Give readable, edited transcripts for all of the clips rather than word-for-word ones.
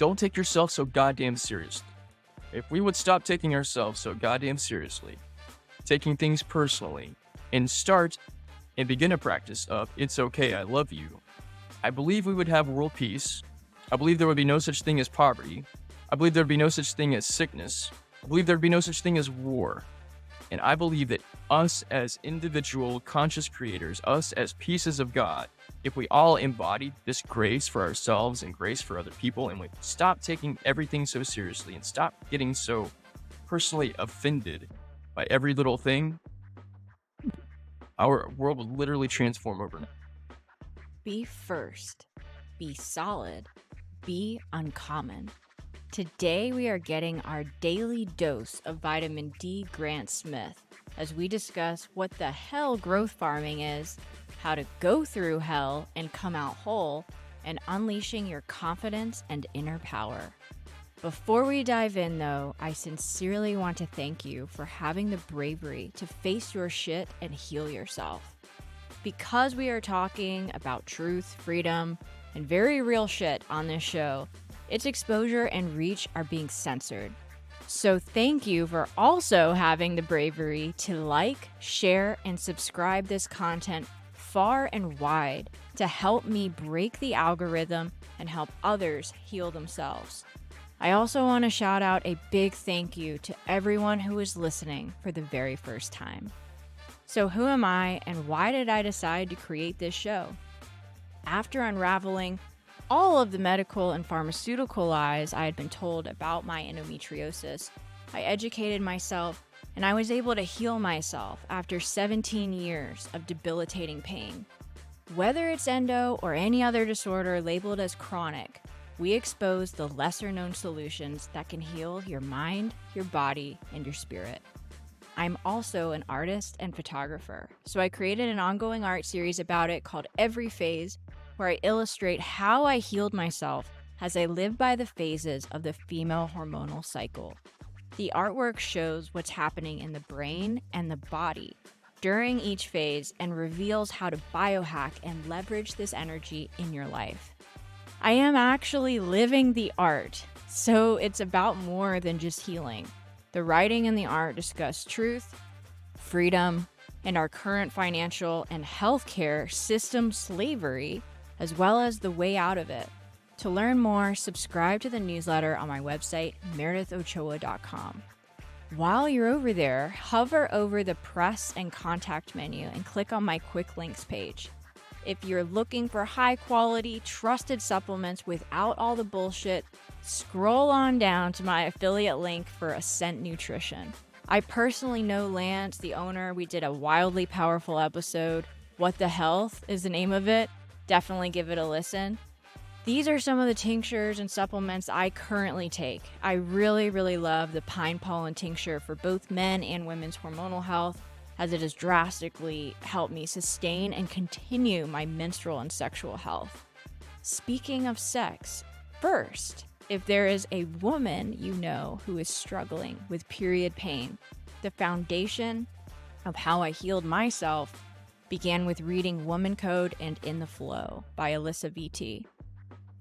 don't take yourself so goddamn seriously. If we would stop taking ourselves so goddamn seriously, taking things personally, and start and begin a practice of it's okay, I love you, I believe we would have world peace. I believe there would be no such thing as poverty. I believe there would be no such thing as sickness. I believe there would be no such thing as war. And I believe that us as individual conscious creators, us as pieces of God, if we all embodied this grace for ourselves and grace for other people, and we stop taking everything so seriously and stop getting so personally offended by every little thing, our world will literally transform overnight. Be first, be solid, be uncommon. Today we are getting our daily dose of vitamin D Grant Smith as we discuss what the hell growth farming is, how to go through hell and come out whole, and unleashing your confidence and inner power. Before we dive in though, I sincerely want to thank you for having the bravery to face your shit and heal yourself. Because we are talking about truth, freedom, and very real shit on this show, its exposure and reach are being censored. So thank you for also having the bravery to like, share, and subscribe this content far and wide to help me break the algorithm and help others heal themselves. I also want to shout out a big thank you to everyone who is listening for the very first time. So who am I and why did I decide to create this show? After unraveling all of the medical and pharmaceutical lies I had been told about my endometriosis, I educated myself and I was able to heal myself after 17 years of debilitating pain. Whether it's endo or any other disorder labeled as chronic, we expose the lesser-known solutions that can heal your mind, your body, and your spirit. I'm also an artist and photographer, so I created an ongoing art series about it called Every Phase, where I illustrate how I healed myself as I live by the phases of the female hormonal cycle. The artwork shows what's happening in the brain and the body during each phase and reveals how to biohack and leverage this energy in your life. I am actually living the art, so it's about more than just healing. The writing and the art discuss truth, freedom, and our current financial and healthcare system slavery, as well as the way out of it. To learn more, subscribe to the newsletter on my website, meredithochoa.com. While you're over there, hover over the press and contact menu and click on my quick links page. If you're looking for high quality, trusted supplements without all the bullshit, scroll on down to my affiliate link for Ascent Nutrition. I personally know Lance, the owner. We did a wildly powerful episode. What the Health is the name of it. Definitely give it a listen. These are some of the tinctures and supplements I currently take. I really, really love the pine pollen tincture for both men and women's hormonal health, as it has drastically helped me sustain and continue my menstrual and sexual health. Speaking of sex, first, if there is a woman you know who is struggling with period pain, the foundation of how I healed myself began with reading Woman Code and In the Flow by Alyssa VT.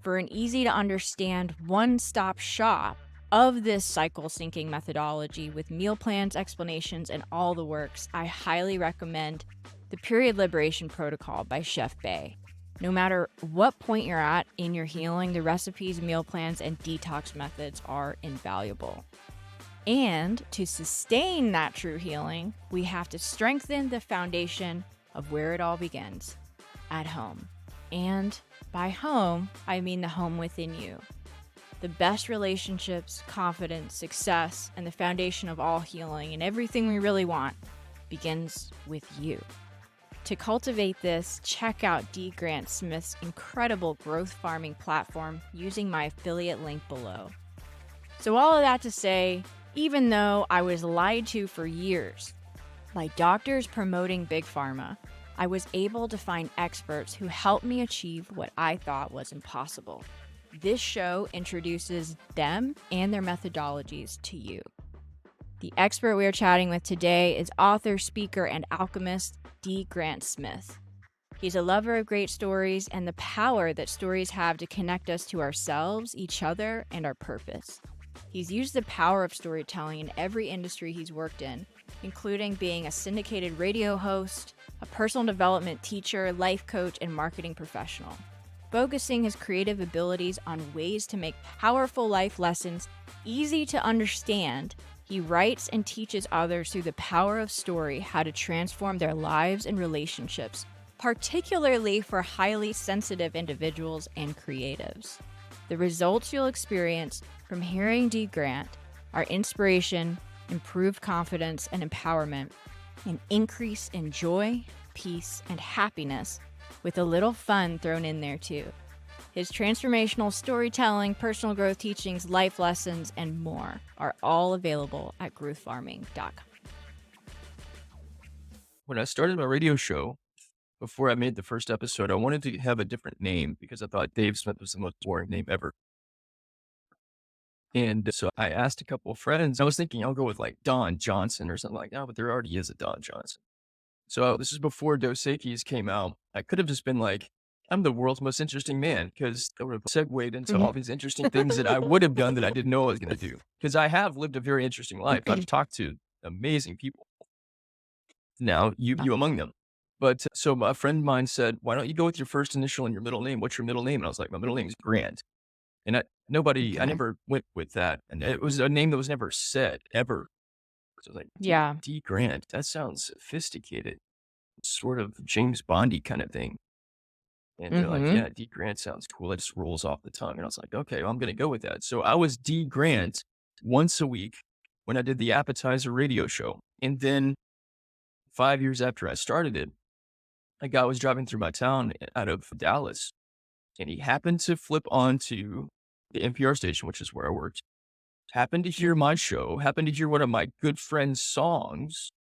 For an easy to understand one-stop shop of this cycle syncing methodology with meal plans, explanations, and all the works, I highly recommend the Period Liberation Protocol by Chef Bay. No matter what point you're at in your healing, the recipes, meal plans, and detox methods are invaluable. And to sustain that true healing, we have to strengthen the foundation of where it all begins, at home. And by home, I mean the home within you. The best relationships, confidence, success, and the foundation of all healing and everything we really want begins with you. To cultivate this, check out D. Grant Smith's incredible growth farming platform using my affiliate link below. So all of that to say, even though I was lied to for years by doctors promoting Big Pharma, I was able to find experts who helped me achieve what I thought was impossible. This show introduces them and their methodologies to you. The expert we are chatting with today is author, speaker, and alchemist D. Grant Smith. He's a lover of great stories and the power that stories have to connect us to ourselves, each other, and our purpose. He's used the power of storytelling in every industry he's worked in, including being a syndicated radio host, a personal development teacher, life coach, and marketing professional. Focusing his creative abilities on ways to make powerful life lessons easy to understand, he writes and teaches others through the power of story how to transform their lives and relationships, particularly for highly sensitive individuals and creatives. The results you'll experience from hearing D. Grant are inspiration, improved confidence and empowerment, an increase in joy, peace, and happiness, with a little fun thrown in there too. His transformational storytelling, personal growth teachings, life lessons, and more are all available at growthfarming.com. When I started my radio show, before I made the first episode, I wanted to have a different name because I thought Dave Smith was the most boring name ever. And so I asked a couple of friends. I was thinking I'll go with like Don Johnson or something like that, but there already is a Don Johnson. So this is before Dos Equis came out. I could have just been like, I'm the world's most interesting man, because that would have segued into all these interesting things that I would have done that I didn't know I was going to do. Because I have lived a very interesting life. I've talked to amazing people. Now, you among them. But so a friend of mine said, why don't you go with your first initial and your middle name? What's your middle name? And I was like, my middle name is Grant. And I never went with that. And it was a name that was never said ever. So I was like, Yeah. D. Grant, that sounds sophisticated, sort of James Bondy kind of thing. And they're like, yeah, D. Grant sounds cool. It just rolls off the tongue. And I was like, okay, well, I'm going to go with that. So I was D. Grant once a week when I did the appetizer radio show. And then 5 years after I started it, a guy was driving through my town out of Dallas, and he happened to flip onto the NPR station, which is where I worked, happened to hear my show, happened to hear one of my good friend's songs,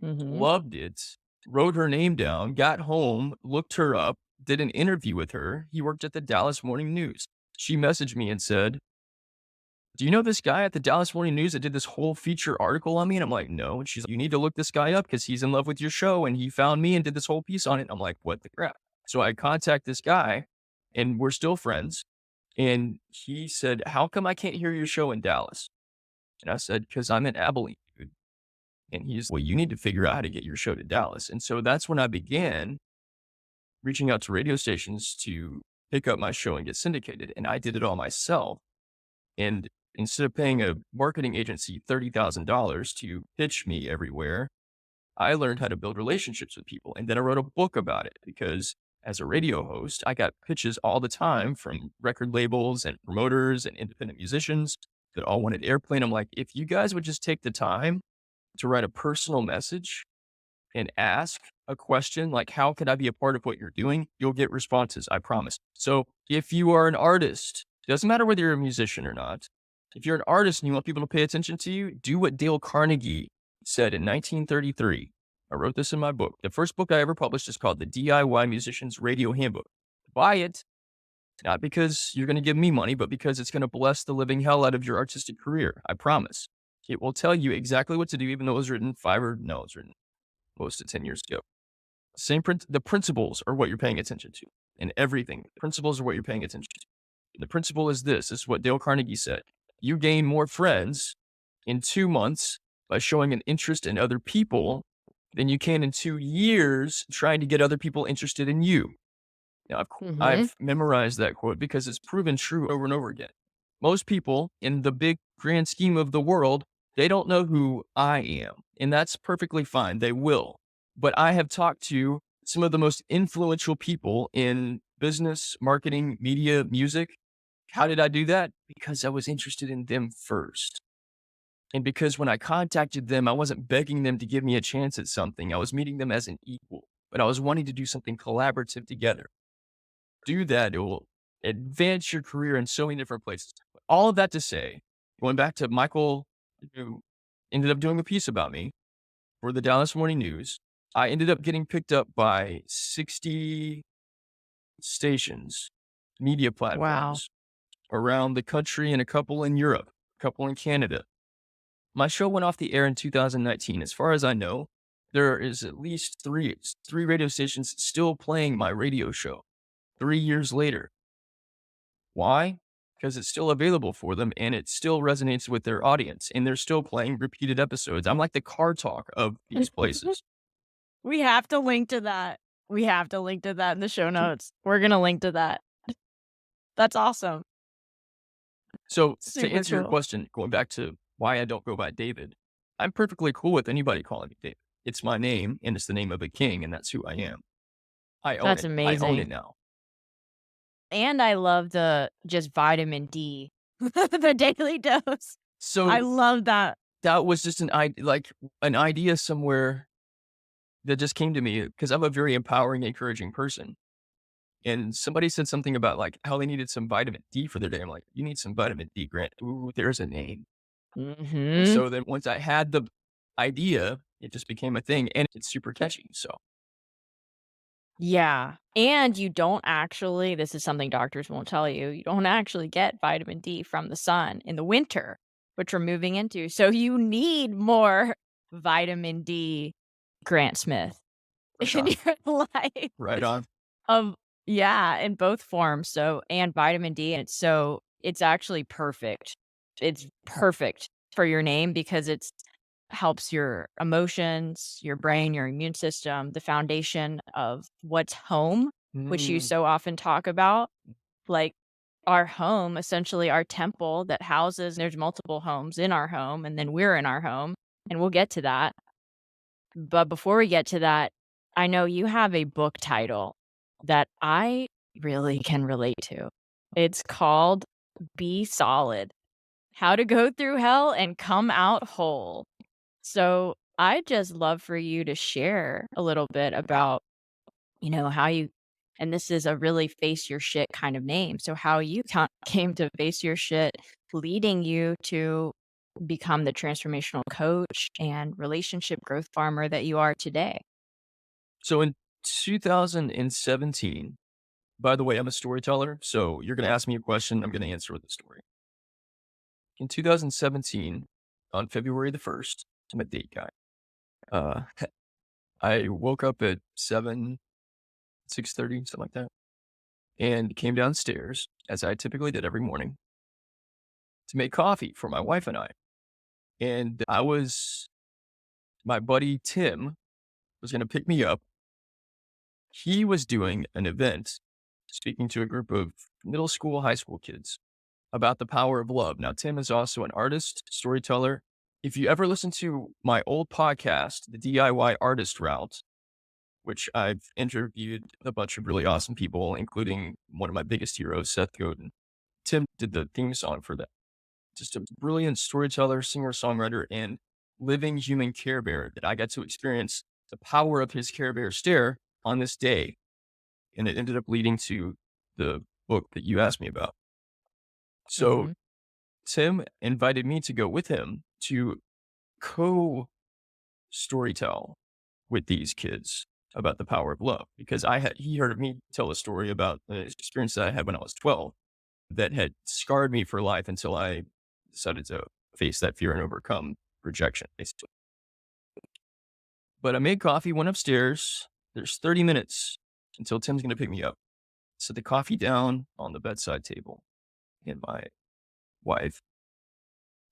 loved it, wrote her name down, got home, looked her up, did an interview with her. He worked at the Dallas Morning News. She messaged me and said, do you know this guy at the Dallas Morning News that did this whole feature article on me? And I'm like, no. And she's like, you need to look this guy up because he's in love with your show and he found me and did this whole piece on it. And I'm like, what the crap? So I contact this guy and we're still friends. And he said, how come I can't hear your show in Dallas? And I said, because I'm in Abilene, dude. And he's, well, you need to figure out how to get your show to Dallas. And so that's when I began reaching out to radio stations to pick up my show and get syndicated. And I did it all myself. And instead of paying a marketing agency $30,000 to pitch me everywhere, I learned how to build relationships with people. And then I wrote a book about it because as a radio host, I got pitches all the time from record labels and promoters and independent musicians that all wanted airplay. And I'm like, if you guys would just take the time to write a personal message and ask a question like, how could I be a part of what you're doing? You'll get responses, I promise. So if you are an artist, it doesn't matter whether you're a musician or not. If you're an artist and you want people to pay attention to you, do what Dale Carnegie said in 1933. I wrote this in my book. The first book I ever published is called The DIY Musician's Radio Handbook. Buy it, not because you're going to give me money, but because it's going to bless the living hell out of your artistic career. I promise. It will tell you exactly what to do, even though it was written it was written close to 10 years ago. The principles are what you're paying attention to in everything. The principles are what you're paying attention to. The principle is this. This is what Dale Carnegie said. You gain more friends in 2 months by showing an interest in other people than you can in 2 years trying to get other people interested in you. Now, I've memorized that quote because it's proven true over and over again. Most people in the big grand scheme of the world, they don't know who I am, and that's perfectly fine. They will. But I have talked to some of the most influential people in business, marketing, media, music. How did I do that? Because I was interested in them first. And because when I contacted them, I wasn't begging them to give me a chance at something. I was meeting them as an equal, but I was wanting to do something collaborative together. Do that. It will advance your career in so many different places. All of that to say, going back to Michael, who ended up doing a piece about me for the Dallas Morning News, I ended up getting picked up by 60 stations, media platforms around the country and a couple in Europe, a couple in Canada. My show went off the air in 2019. As far as I know, there is at least three radio stations still playing my radio show 3 years later. Why? Because it's still available for them and it still resonates with their audience and they're still playing repeated episodes. I'm like the car talk of these places. We have to link to that. We have to link to that in the show notes. We're gonna link to that. That's awesome. So to Super answer your cool. question, going back to why I don't go by David, I'm perfectly cool with anybody calling me David. It's my name and it's the name of a king and that's who I am. I own That's it. I own amazing. it now. And I love the just vitamin D, the daily dose. I So love that. that was just an idea somewhere that just came to me because I'm a very empowering, encouraging person. And somebody said something about like how they needed some vitamin D for their day. I'm like, you need some vitamin D, Grant. Ooh, there's a name. And Mhm. so then once I had the idea, it just became a thing and it's super catchy. So Yeah, and you don't actually this is something doctors won't tell you, you don't actually get vitamin D from the sun in the winter, which we're moving into, so you need more vitamin D, Grant Smith, right in on, your life. right on. Um, yeah, in both forms, so and vitamin D, and it's actually perfect. It's perfect for your name because it's helps your emotions, your brain, your immune system, the foundation of what's home, which you Mm, so often talk about. Like our home, essentially our temple that houses there's multiple homes in our home, and then we're in our home, and we'll get to that. But before we get to that, I know you have a book title that I really can relate to. It's called Be Solid: How to Go Through Hell and Come Out Whole. So I'd just love for you to share a little bit about, how you and this is a really face your shit kind of name. So how you came to face your shit, leading you to become the transformational coach and relationship growth farmer that you are today. so in 2017, by the way, I'm a storyteller. So you're going to ask me a question. I'm going to answer with a story. In 2017, on February the 1st, I'm a date guy. Uh, I woke up at 6:30, something like that, and came downstairs as I typically did every morning to make coffee for my wife and I. And my buddy Tim was going to pick me up. He was doing an event speaking to a group of middle school, high school kids about the power of love. Now, Tim is also an artist, storyteller. If you ever listen to my old podcast, the DIY Artist Route, which I've interviewed a bunch of really awesome people, including one of my biggest heroes, Seth Godin. Tim did the theme song for that. Just a brilliant storyteller, singer, songwriter, and living human Care Bear that I got to experience the power of his Care Bear stare on this day. And it ended up leading to the book that you asked me about. So Mhm. Tim invited me to go with him to co storytell with these kids about the power of love because he heard me tell a story about the experience that I had when I was 12 that had scarred me for life until I decided to face that fear and overcome rejection, basically. But I made coffee, went upstairs. There's 30 minutes until Tim's going to pick me up. Set the coffee down on the bedside table. And my wife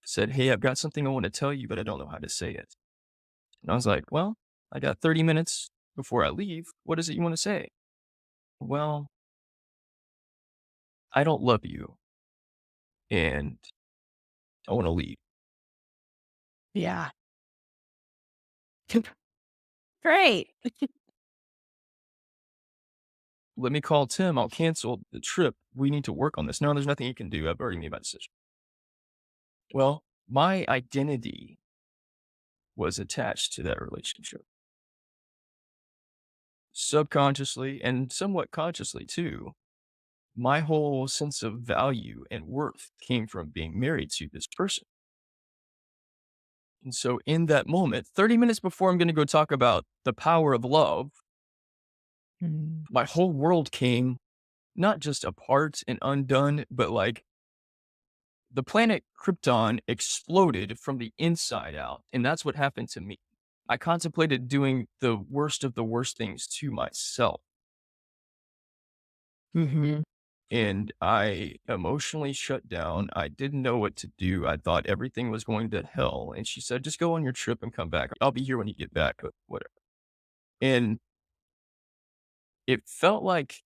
said, "Hey, I've got something I want to tell you, but I don't know how to say it." And I was like, "Well, I got 30 minutes before I leave. What is it you want to say?" "Well, I don't love you and I want to leave." Yeah. Great. "Let me call Tim. I'll cancel the trip. We need to work on this." "No, there's nothing you can do. I've already made my decision." Well, my identity was attached to that relationship, subconsciously and somewhat consciously too. My whole sense of value and worth came from being married to this person. And so in that moment, 30 minutes before I'm going to go talk about the power of love, Mm. my whole world came not just apart and undone, but like the planet Krypton exploded from the inside out. And that's what happened to me. I contemplated doing the worst of the worst things to myself. Mhm. And I emotionally shut down. I didn't know what to do. I thought everything was going to hell. And she said, just go on your trip and come back. I'll be here when you get back, but whatever. And it felt like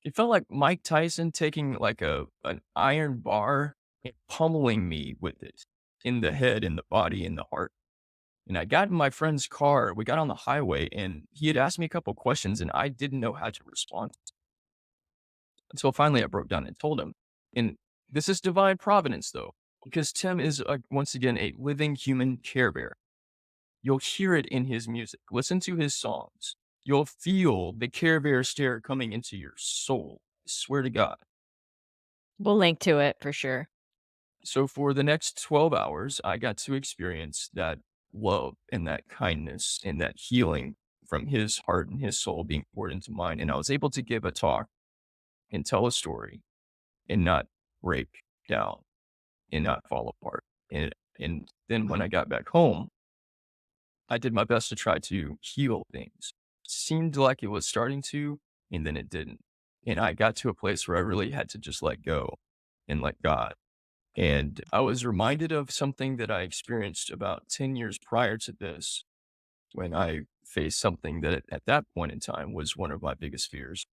it felt like Mike Tyson taking like an iron bar and pummeling me with it in the head, in the body, in the heart. And I got in my friend's car. We got on the highway and he had asked me a couple questions and I didn't know how to respond. Until finally I broke down and told him. And this is divine providence, though, because Tim is, once again, a living human Care Bear. You'll hear it in his music. Listen to his songs. You'll feel the Care Bear stare coming into your soul. I swear to God. We'll link to it for sure. So for the next 12 hours, I got to experience that love and that kindness and that healing from his heart and his soul being poured into mine. And I was able to give a talk and tell a story and not break down and not fall apart. And then when I got back home, I did my best to try to heal things. Seemed like it was starting to, and then it didn't. And I got to a place where I really had to just let go and let God. And I was reminded of something that I experienced about 10 years prior to this when I faced something that at that point in time was one of my biggest fears.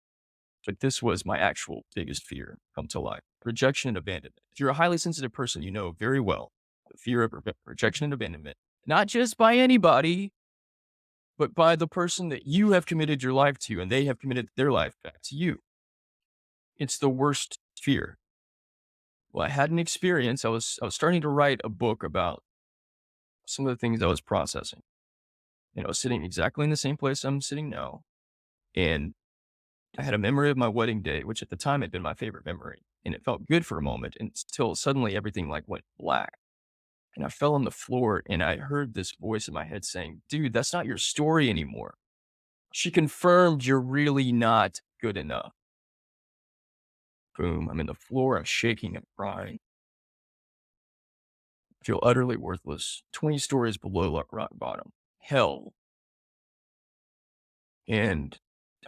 But this was my actual biggest fear come to life: rejection and abandonment. If you're a highly sensitive person, you know very well the fear of rejection and abandonment, not just by anybody, but by the person that you have committed your life to and they have committed their life back to you. It's the worst fear. Well, I had an experience. I was starting to write a book about some of the things I was processing. And I was sitting exactly in the same place I'm sitting now. And I had a memory of my wedding day, which at the time had been my favorite memory. And it felt good for a moment until suddenly everything like went black. And I fell on the floor and I heard this voice in my head saying, dude, that's not your story anymore. She confirmed you're really not good enough. Boom. I'm in the floor. I'm shaking. I'm crying. I feel utterly worthless. 20 stories below rock bottom. Hell. And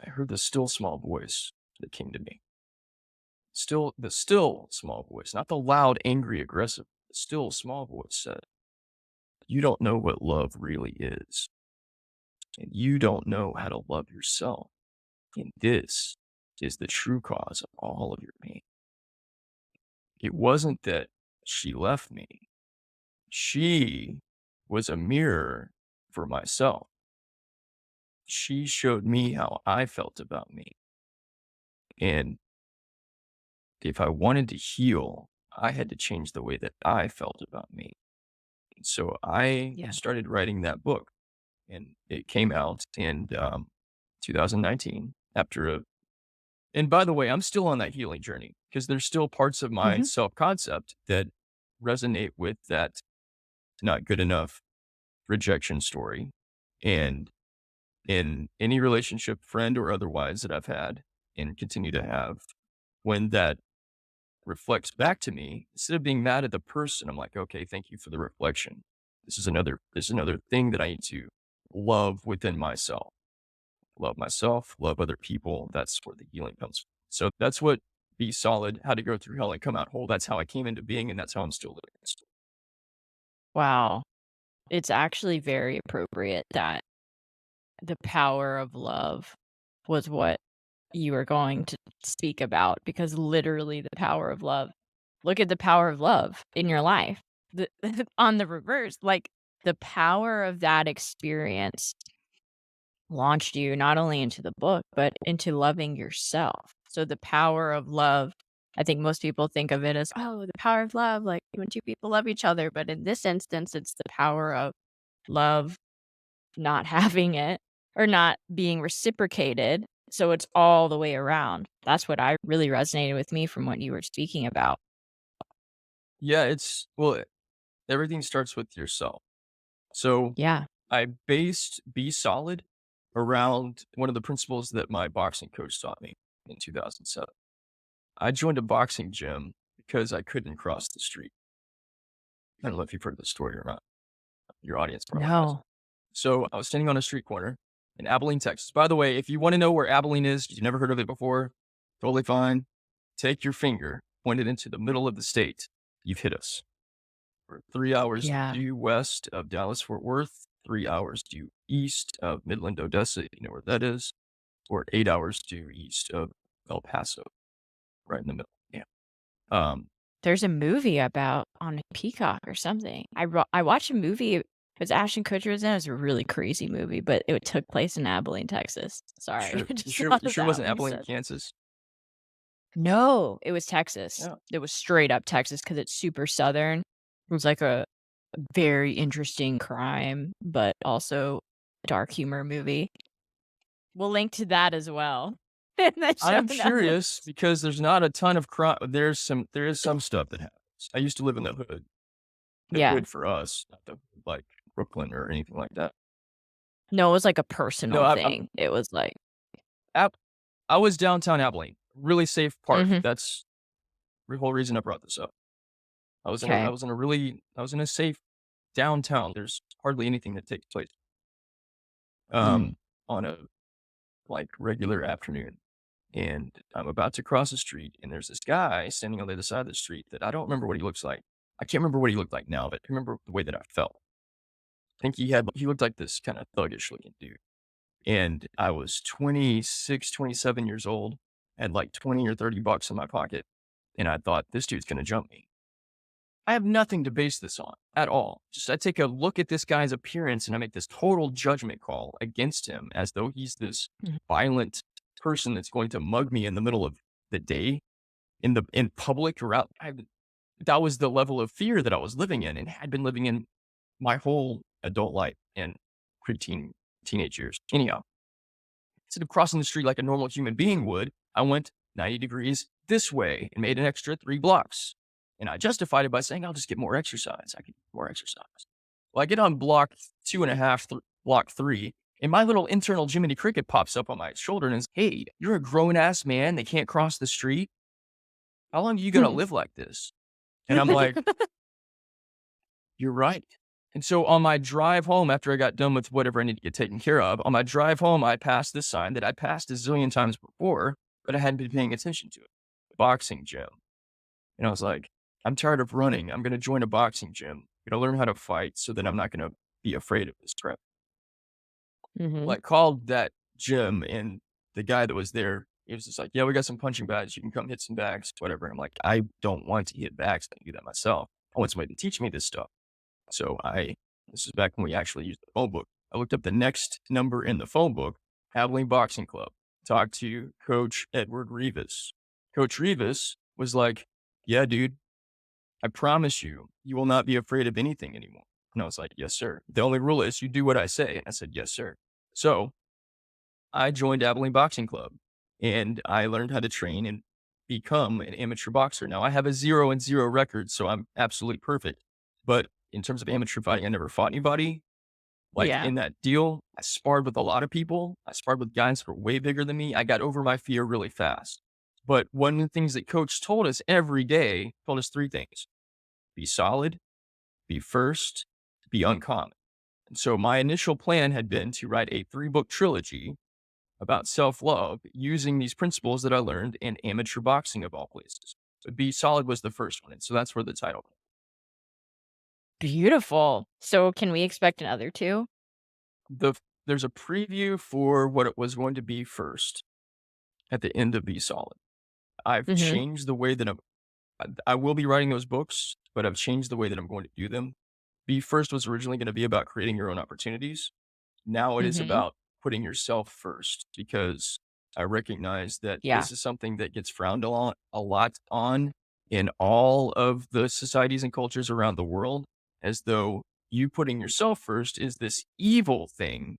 I heard the still small voice that came to me. The still small voice, not the loud, angry, aggressive, the still small voice said, you don't know what love really is. And you don't know how to love yourself. And this is the true cause of all of your pain. It wasn't that she left me. She was a mirror for myself. She showed me how I felt about me. And if I wanted to heal, I had to change the way that I felt about me. So I Yeah. started writing that book and it came out in 2019 after a, and by the way, I'm still on that healing journey because there's still parts of my Mhm. self concept that resonate with that not good enough rejection story. And in any relationship, friend or otherwise, that I've had and continue to have, when that reflects back to me, instead of being mad at the person, I'm like, okay, thank you for the reflection. This is another thing that I need to love within myself, love other people. That's where the healing comes from. So that's what Be Solid, How to Go Through Hell and Come Out Whole. That's how I came into being, and that's how I'm still living. Wow. It's actually very appropriate that the power of love was what you were going to speak about, because literally the power of love. Look at the power of love in your life. The on the reverse, like, the power of that experience launched you not only into the book, but into loving yourself. So the power of love, I think most people think of it as, oh, the power of love, like when two people love each other. But in this instance, it's the power of love not having it or not being reciprocated. So it's all the way around. That's what I really resonated with me from what you were speaking about. Yeah, everything starts with yourself. So Yeah. I based Be Solid around one of the principles that my boxing coach taught me in 2007. I joined a boxing gym because I couldn't cross the street. I don't know if you've heard this story or not. Your audience probably has. No. So I was standing on a street corner in Abilene, Texas. By the way, if you want to know where Abilene is, you've never heard of it before, totally fine. Take your finger, point it into the middle of the state. You've hit us. We're 3 hours Yeah. due west of Dallas, Fort Worth, 3 hours due east of Midland, Odessa, if you know where that is, or 8 hours due east of El Paso, right in the middle. Yeah. Um, There's a movie about on Peacock or something. I watched a movie, it was Ashton Kutcher was in it. It was a really crazy movie, but it took place in Abilene, Texas. Sorry, sure. I You just sure? thought You of sure it that wasn't when you Abilene, said. Kansas? No, it was Texas. Yeah. It was straight up Texas because it's super southern. It was like a very interesting crime, but also dark humor movie. We'll link to that as well in the show I'm curious notes. because there's not a ton of crime. There is some stuff that happens. I used to live in the Yeah. hood for us, not the like Brooklyn or anything like that. No, it was like a No, personal I'm thing. It was like Ab- I was downtown Abilene, really safe part. mhm, That's the whole reason I brought this up. I 'kay. was in a really, I was in a safe downtown. There's hardly anything that takes place, Mm. um, on a like regular afternoon. And I'm about to cross the street, and there's this guy standing on the other side of the street that I don't remember what he looks like. I can't remember what he looked like now, but I remember the way that I felt. I think he looked like this kind of thuggish looking dude. And I was 26, 27 years old, had like 20 or $30 in my pocket. And I thought, this dude's going to jump me. I have nothing to base this on at all. Just I take a look at this guy's appearance and I make this total judgment call against him as though he's this Mhm. violent person that's going to mug me in the middle of the day in public or out. That was the level of fear that I was living in and had been living in my whole adult life and preteen teenage years. Anyhow, instead of crossing the street like a normal human being would, I went 90 degrees this way and made an extra 3 blocks. And I justified it by saying, I'll just get more exercise. I can get more exercise. Well, I get on block two and a half, block three, and my little internal Jiminy Cricket pops up on my shoulder and says, hey, you're a grown ass man. They can't cross the street. How long are you going to live like this? And I'm like, you're right. And so on my drive home, after I got done with whatever I need to get taken care of, on my drive home, I passed this sign that I passed a zillion times before, but I hadn't been paying attention to it. Boxing gym. And I was like, I'm tired of running. I'm going to join a boxing gym. I'm going to learn how to fight so that I'm not going to be afraid of this crap. Mhm. Like called that gym and the guy that was there, he was just like, yeah, we got some punching bags. You can come hit some bags, whatever. I'm like, I don't want to hit bags. I can do that myself. I want somebody to teach me this stuff. So this is back when we actually used the phone book. I looked up the next number in the phone book, Abilene Boxing Club. Talked to Coach Edward Rivas. Coach Rivas was like, yeah, dude, I promise you, you will not be afraid of anything anymore. And I was like, yes, sir. The only rule is you do what I say. And I said, yes, sir. So I joined Abilene Boxing Club and I learned how to train and become an amateur boxer. Now I have a 0-0 record, so I'm absolutely perfect. But in terms of amateur fighting, I never fought anybody. Like Yeah. in that deal, I sparred with a lot of people. I sparred with guys that were way bigger than me. I got over my fear really fast. But one of the things that coach told us every day, told us three things: be solid, be first, be uncommon. And so my initial plan had been to write a 3-book trilogy about self-love using these principles that I learned in amateur boxing of all places. So be solid was the first one. And so that's where the title came. Beautiful. So can we expect another 2? There's a preview for what it was going to be first at the end of Be Solid. I've Mhm. changed the way that I will be writing those books, but I've changed the way that I'm going to do them. Be First was originally going to be about creating your own opportunities. Now it is Mhm. about putting yourself first because I recognize that Yeah. this is something that gets frowned a lot on in all of the societies and cultures around the world, as though you putting yourself first is this evil thing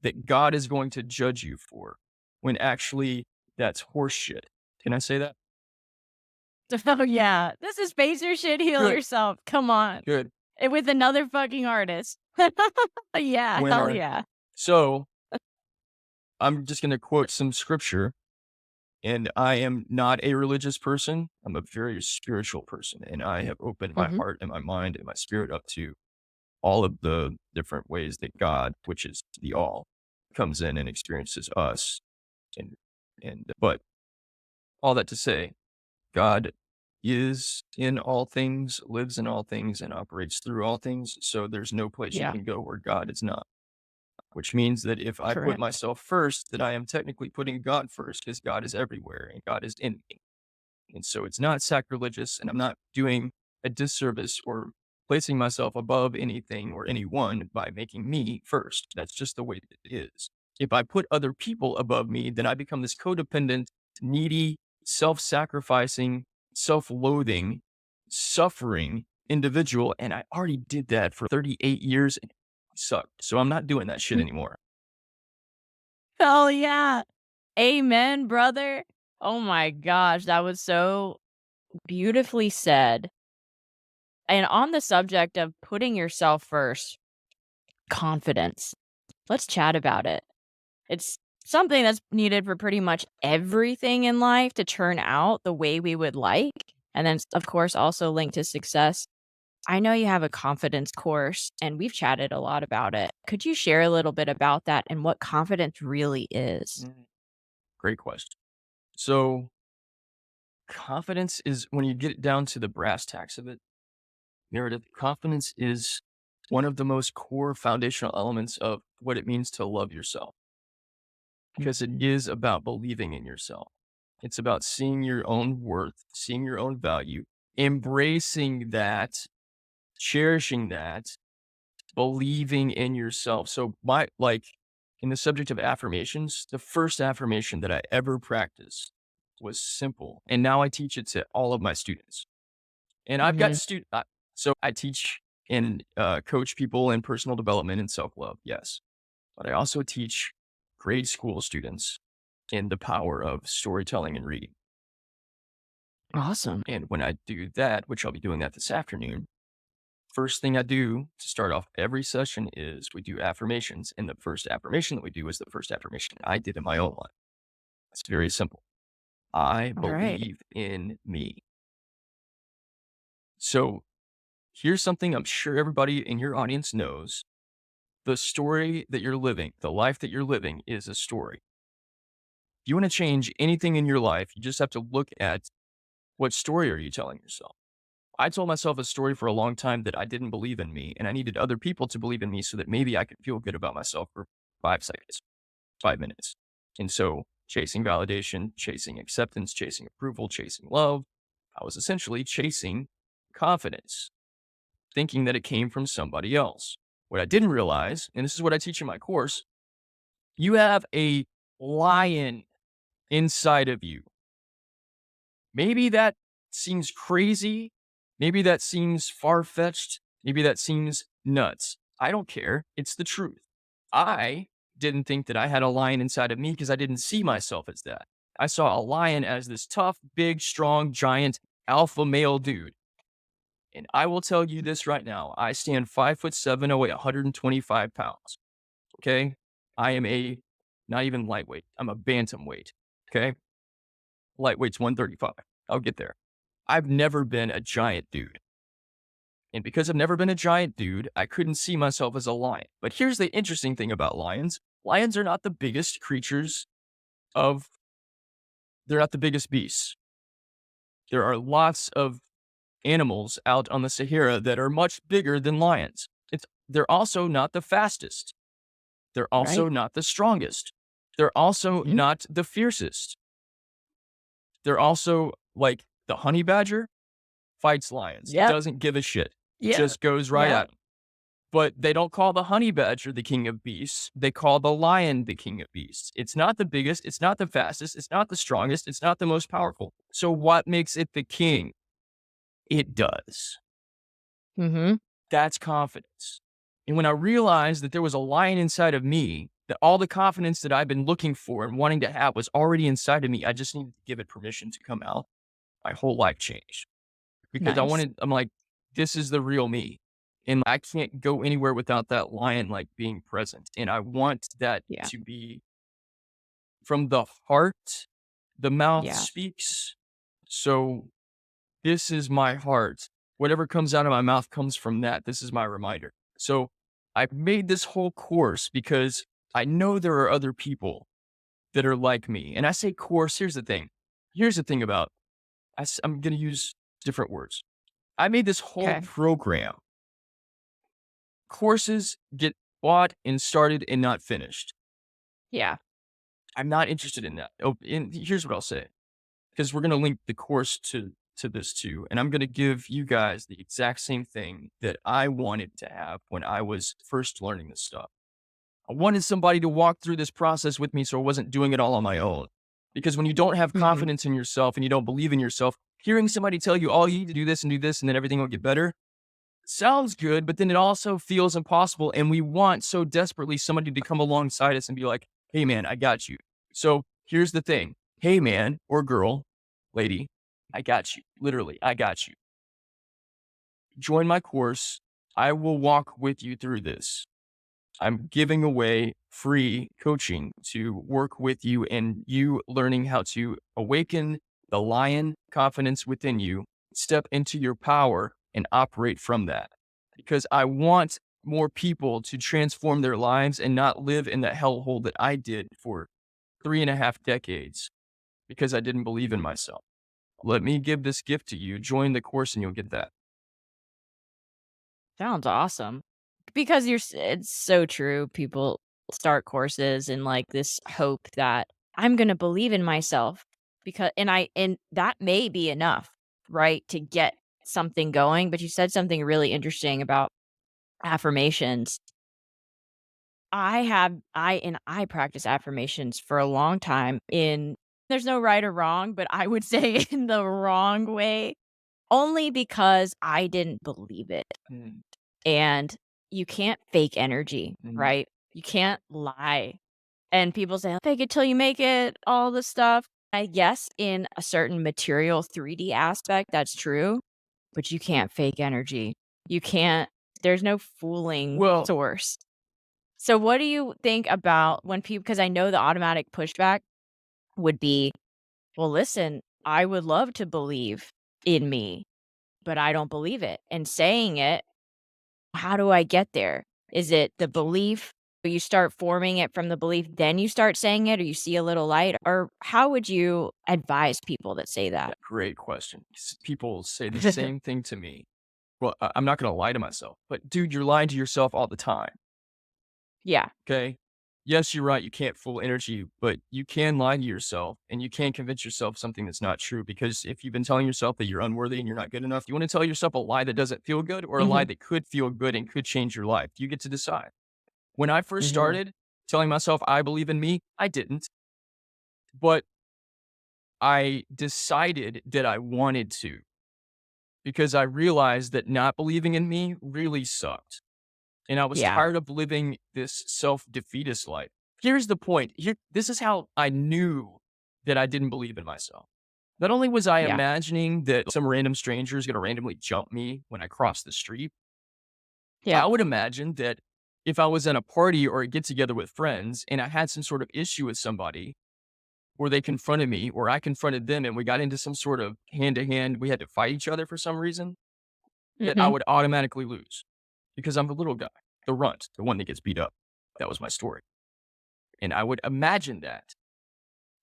that God is going to judge you for, when actually that's horseshit. Can I say that? Oh, yeah. This is face your shit, heal Good, yourself. Come on. good. And with another fucking artist. Yeah, hell Winner. yeah. So I'm just going to quote some scripture. And I am not a religious person. I'm a very spiritual person. And I have opened my Mhm. heart and my mind and my spirit up to all of the different ways that God, which is the all, comes in and experiences us. But all that to say, God is in all things, lives in all things, and operates through all things. So there's no place you Yeah. can go where God is not. Which means that if I put Correct. myself first, that I am technically putting God first because God is everywhere and God is in me. And so it's not sacrilegious, and I'm not doing a disservice or placing myself above anything or anyone by making me first. That's just the way that it is. If I put other people above me, then I become this codependent, needy, self sacrificing, self loathing, suffering individual. And I already did that for 38 years and it sucked. So I'm not doing that shit anymore. Oh, yeah. Amen, brother. Oh my gosh, that was so beautifully said. And on the subject of putting yourself first, confidence. Let's chat about it. It's something that's needed for pretty much everything in life to turn out the way we would like. And then, of course, also linked to success. I know you have a confidence course, and we've chatted a lot about it. Could you share a little bit about that and what confidence really is? Great question. So, confidence is when you get it down to the brass tacks of it, Meredith, confidence is one of the most core foundational elements of what it means to love yourself because it is about believing in yourself. It's about seeing your own worth, seeing your own value, embracing that, cherishing that, believing in yourself. So, in the subject of affirmations, the first affirmation that I ever practiced was simple. And now I teach it to all of my students. And I've got Mhm. so I teach and coach people in personal development and self love, yes. But I also teach grade school students in the power of storytelling and reading. Awesome. And when I do that, which I'll be doing that this afternoon, first thing I do to start off every session is we do affirmations. And the first affirmation that we do is the first affirmation I did in my own life. It's very simple. I All right. believe in me. So here's something I'm sure everybody in your audience knows. The story that you're living, the life that you're living is a story. If you want to change anything in your life, you just have to look at what story are you telling yourself. I told myself a story for a long time that I didn't believe in me, and I needed other people to believe in me so that maybe I could feel good about myself for 5 seconds, 5 minutes. And so, chasing validation, chasing acceptance, chasing approval, chasing love, I was essentially chasing confidence, thinking that it came from somebody else. What I didn't realize, and this is what I teach in my course, you have a lion inside of you. Maybe that seems crazy. Maybe that seems far fetched. Maybe that seems nuts. I don't care. It's the truth. I didn't think that I had a lion inside of me because I didn't see myself as that. I saw a lion as this tough, big, strong, giant alpha male dude. And I will tell you this right now. I stand 5'7", I weigh 125 pounds. Okay. I am not even lightweight. I'm a bantamweight. Okay. Lightweight's 135. I'll get there. I've never been a giant dude. And because I've never been a giant dude, I couldn't see myself as a lion. But here's the interesting thing about lions. Lions are not the biggest creatures of, they're not the biggest beasts. There are lots of animals out on the Sahara that are much bigger than lions. They're also not the fastest. They're Right? also not the strongest. They're also Mhm. not the fiercest. They're also like the honey badger fights lions, Yep. doesn't give a shit, Yep. just goes right Yep. at them. But they don't call the honey badger the king of beasts. They call the lion the king of beasts. It's not the biggest. It's not the fastest. It's not the strongest. It's not the most powerful. So what makes it the king? It does. Mhm. That's confidence. And when I realized that there was a lion inside of me, that all the confidence that I've been looking for and wanting to have was already inside of me, I just needed to give it permission to come out. My whole life changed because Nice. I'm like, this is the real me. And I can't go anywhere without that lion like being present. And I want that Yeah. to be from the heart, the mouth Yeah. speaks. So this is my heart. Whatever comes out of my mouth comes from that. This is my reminder. So I made this whole course because I know there are other people that are like me. And I say course, here's the thing. Here's the thing about, I'm going to use different words. I made this whole Okay. program. Courses get bought and started and not finished. Yeah. I'm not interested in that. Oh, and here's what I'll say, because we're going to link the course to this too. And I'm going to give you guys the exact same thing that I wanted to have when I was first learning this stuff. I wanted somebody to walk through this process with me so I wasn't doing it all on my own. Because when you don't have Hmm. confidence in yourself and you don't believe in yourself, hearing somebody tell you, oh, you need to do this and then everything will get better sounds good, but then it also feels impossible. And we want so desperately somebody to come alongside us and be like, hey, man, I got you. So here's the thing. Hey, man or girl, lady, I got you. Literally, I got you. Join my course. I will walk with you through this. I'm giving away free coaching to work with you and you learning how to awaken the lion confidence within you, step into your power and operate from that. Because I want more people to transform their lives and not live in the hellhole that I did for 3.5 decades because I didn't believe in myself. Let me give this gift to you. Join the course and you'll get that. Sounds awesome. Because it's so true. People start courses in like this hope that I'm going to believe in myself because and that may be enough, right, to get something going, but you said something really interesting about affirmations. I practice affirmations for a long time in there's no right or wrong, but I would say in the wrong way only because I didn't believe it. Mm, And you can't fake energy, mm. right? You can't lie. And people say, fake it till you make it, all this stuff. I guess in a certain material 3D aspect, that's true, but you can't fake energy. You can't, there's no fooling Well, source. So, what do you think about when people, because I know the automatic pushback would be, well, listen, I would love to believe in me, but I don't believe it. And saying it, how do I get there? Is it the belief? You start forming it from the belief, then you start saying it, or you see a little light? Or how would you advise people that say yeah, that? great question. People say the same thing to me. Well, I'm not going to lie to myself, but dude, you're lying to yourself all the time. Yeah. Okay. Yes, you're right. You can't fool energy, but you can lie to yourself and you can convince yourself something that's not true. Because if you've been telling yourself that you're unworthy and you're not good enough, you want to tell yourself a lie that doesn't feel good or a lie Mhm. that could feel good and could change your life. You get to decide. When I first Mhm. started telling myself I believe in me, I didn't, but I decided that I wanted to because I realized that not believing in me really sucked. And I was Yeah. tired of living this self-defeatist life. Here's the point. This is how I knew that I didn't believe in myself. Not only was I Yeah. imagining that some random stranger is going to randomly jump me when I cross the street, I Yeah. would imagine that if I was at a party or a get together with friends and I had some sort of issue with somebody, or they confronted me, or I confronted them, and we got into some sort of hand to hand, we had to fight each other for some reason, that I Mhm. would automatically lose because I'm the little guy, the runt, the one that gets beat up. That was my story. And I would imagine that.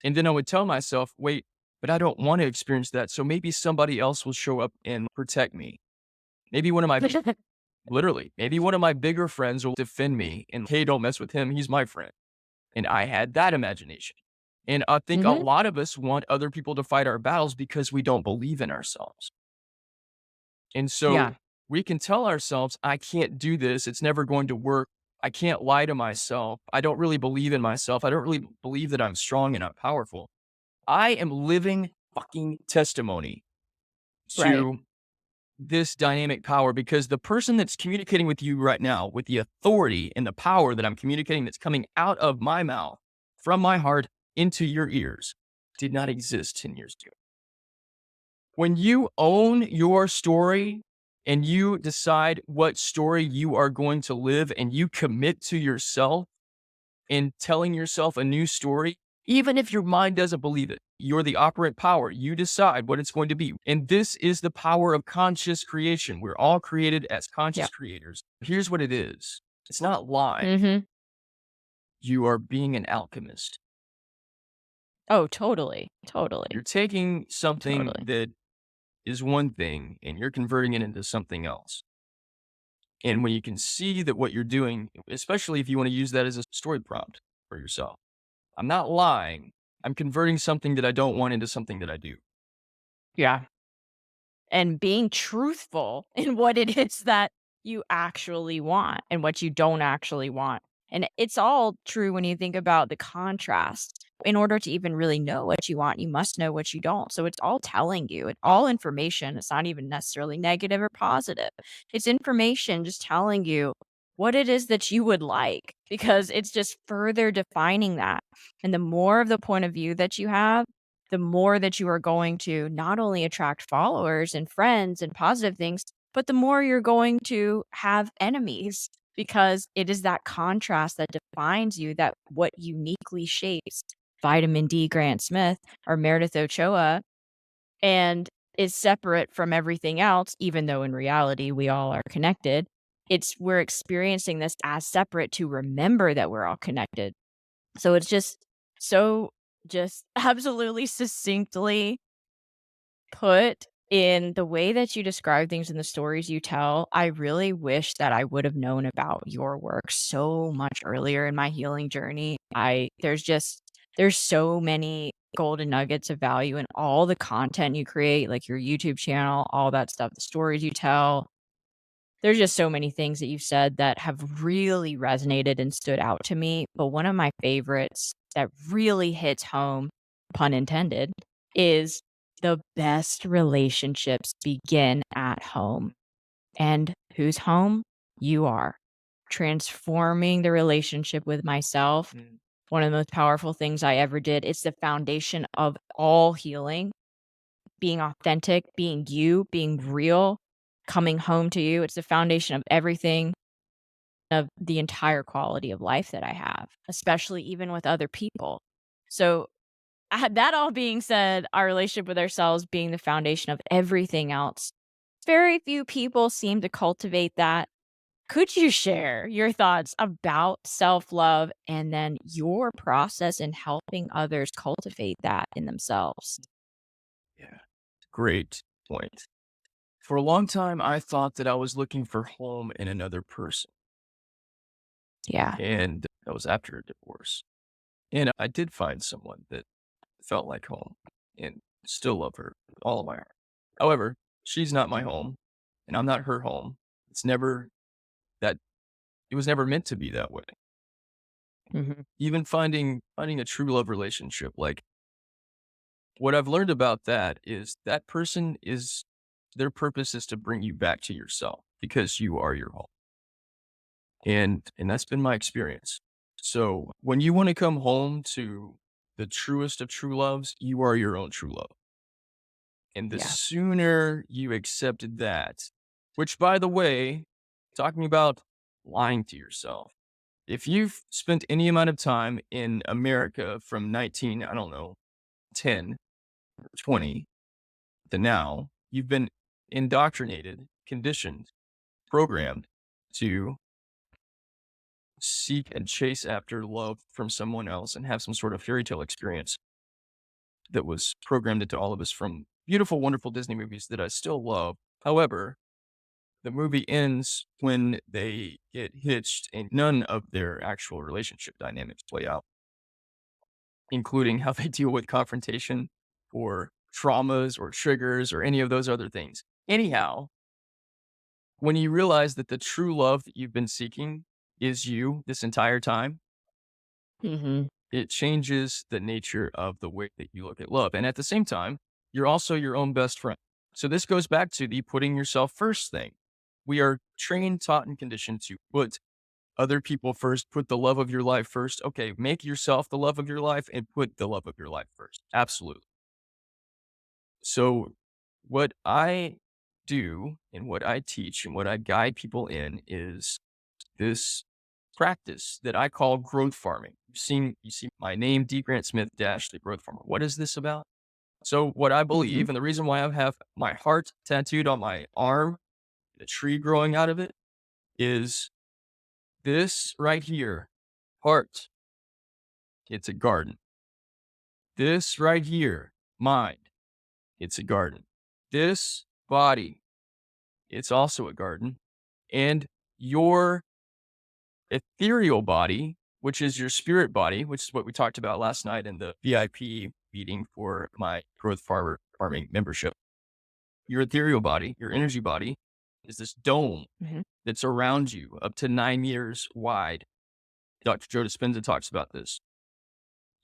And then I would tell myself, wait, but I don't want to experience that. So maybe somebody else will show up and protect me. Maybe one of my, literally, maybe one of my bigger friends will defend me and, hey, don't mess with him. He's my friend. And I had that imagination. And I think a Mhm. lot of us want other people to fight our battles because we don't believe in ourselves. And Yeah. so we can tell ourselves, I can't do this. It's never going to work. I can't lie to myself. I don't really believe in myself. I don't really believe that I'm strong and I'm powerful. I am living fucking testimony Right. to this dynamic power because the person that's communicating with you right now, with the authority and the power that I'm communicating that's coming out of my mouth, from my heart into your ears, did not exist 10 years ago. When you own your story and you decide what story you are going to live and you commit to yourself in telling yourself a new story, Even if your mind doesn't believe it, you're the operant power. You decide what it's going to be. And this is the power of conscious creation. We're all created as Yeah. conscious creators. Here's what it is. It's not lying. Mhm. You are being an alchemist. Oh, totally. You're Totally. taking something Totally. that is one thing and you're converting it into something else. And when you can see that what you're doing, especially if you want to use that as a story prompt for yourself, I'm not lying. I'm converting something that I don't want into something that I do. Yeah. And being truthful in what it is that you actually want and what you don't actually want. And it's all true when you think about the contrast. In order to even really know what you want, you must know what you don't. So it's all telling you, it's all information. It's not even necessarily negative or positive. It's information just telling you what it is that you would like because it's just further defining that. And the more of the point of view that you have, the more that you are going to not only attract followers and friends and positive things, but the more you're going to have enemies because it is that contrast that defines you, that what uniquely shapes vitamin D Grant Smith or Meredith Ochoa and is separate from everything else, even though in reality we all are connected. It's we're experiencing this as separate to remember that we're all connected. So it's just so just absolutely succinctly put in the way that you describe things in the stories you tell. I really wish that I would have known about your work so much earlier in my healing journey. I there's so many golden nuggets of value in all the content you create, like your YouTube channel, all that stuff, the stories you tell, there's just so many things that you've said that have really resonated and stood out to me, but one of my favorites that really hits home, pun intended, is the best relationships begin at home. And whose home? You are. Transforming the relationship with myself, Mm. one of the most powerful things I ever did. It's the foundation of all healing, being authentic, being you, being real, coming home to you. It's the foundation of everything, of the entire quality of life that I have, especially even with other people. So, that all being said, our relationship with ourselves being the foundation of everything else, very few people seem to cultivate that. Could you share your thoughts about self love and then your process in helping others cultivate that in themselves? Yeah. Great point. For a long time, I thought that I was looking for home in another person. Yeah. And that was after a divorce. And I did find someone that felt like home and still love her with all of my heart. However, she's not my home and I'm not her home. It's never that, it was never meant to be that way. Mhm. Even finding a true love relationship, like what I've learned about that is that person is, their purpose is to bring you back to yourself because you are your home. And that's been my experience. So when you want to come home to the truest of true loves, you are your own true love. And the Yeah. sooner you accepted that, which by the way, talking about lying to yourself, if you've spent any amount of time in America from 19, I don't know, 10 or 20 to now, you've been indoctrinated, conditioned, programmed to seek and chase after love from someone else and have some sort of fairy tale experience that was programmed into all of us from beautiful, wonderful Disney movies that I still love. However, the movie ends when they get hitched and none of their actual relationship dynamics play out, including how they deal with confrontation or traumas or triggers or any of those other things. Anyhow, when you realize that the true love that you've been seeking is you this entire time, Mhm. it changes the nature of the way that you look at love. And at the same time, you're also your own best friend. So this goes back to the putting yourself first thing. We are trained, taught, and conditioned to put other people first, put the love of your life first. Okay, make yourself the love of your life and put the love of your life first. Absolutely. So, what I do and what I teach and what I guide people in is this. practice that I call growth farming. You see my name, D. Grant Smith dash the growth farmer. What is this about? So what I Mm-hmm. believe, and the reason why I have my heart tattooed on my arm, the tree growing out of it, is this right here, heart. It's a garden. This right here, mind. It's a garden. This body, it's also a garden. And your ethereal body, which is your spirit body, which is what we talked about last night in the VIP meeting for my farming membership. Your ethereal body, your energy body, is this dome Mm-hmm. that's around you up to 9 years wide. Dr. Joe Dispenza talks about this.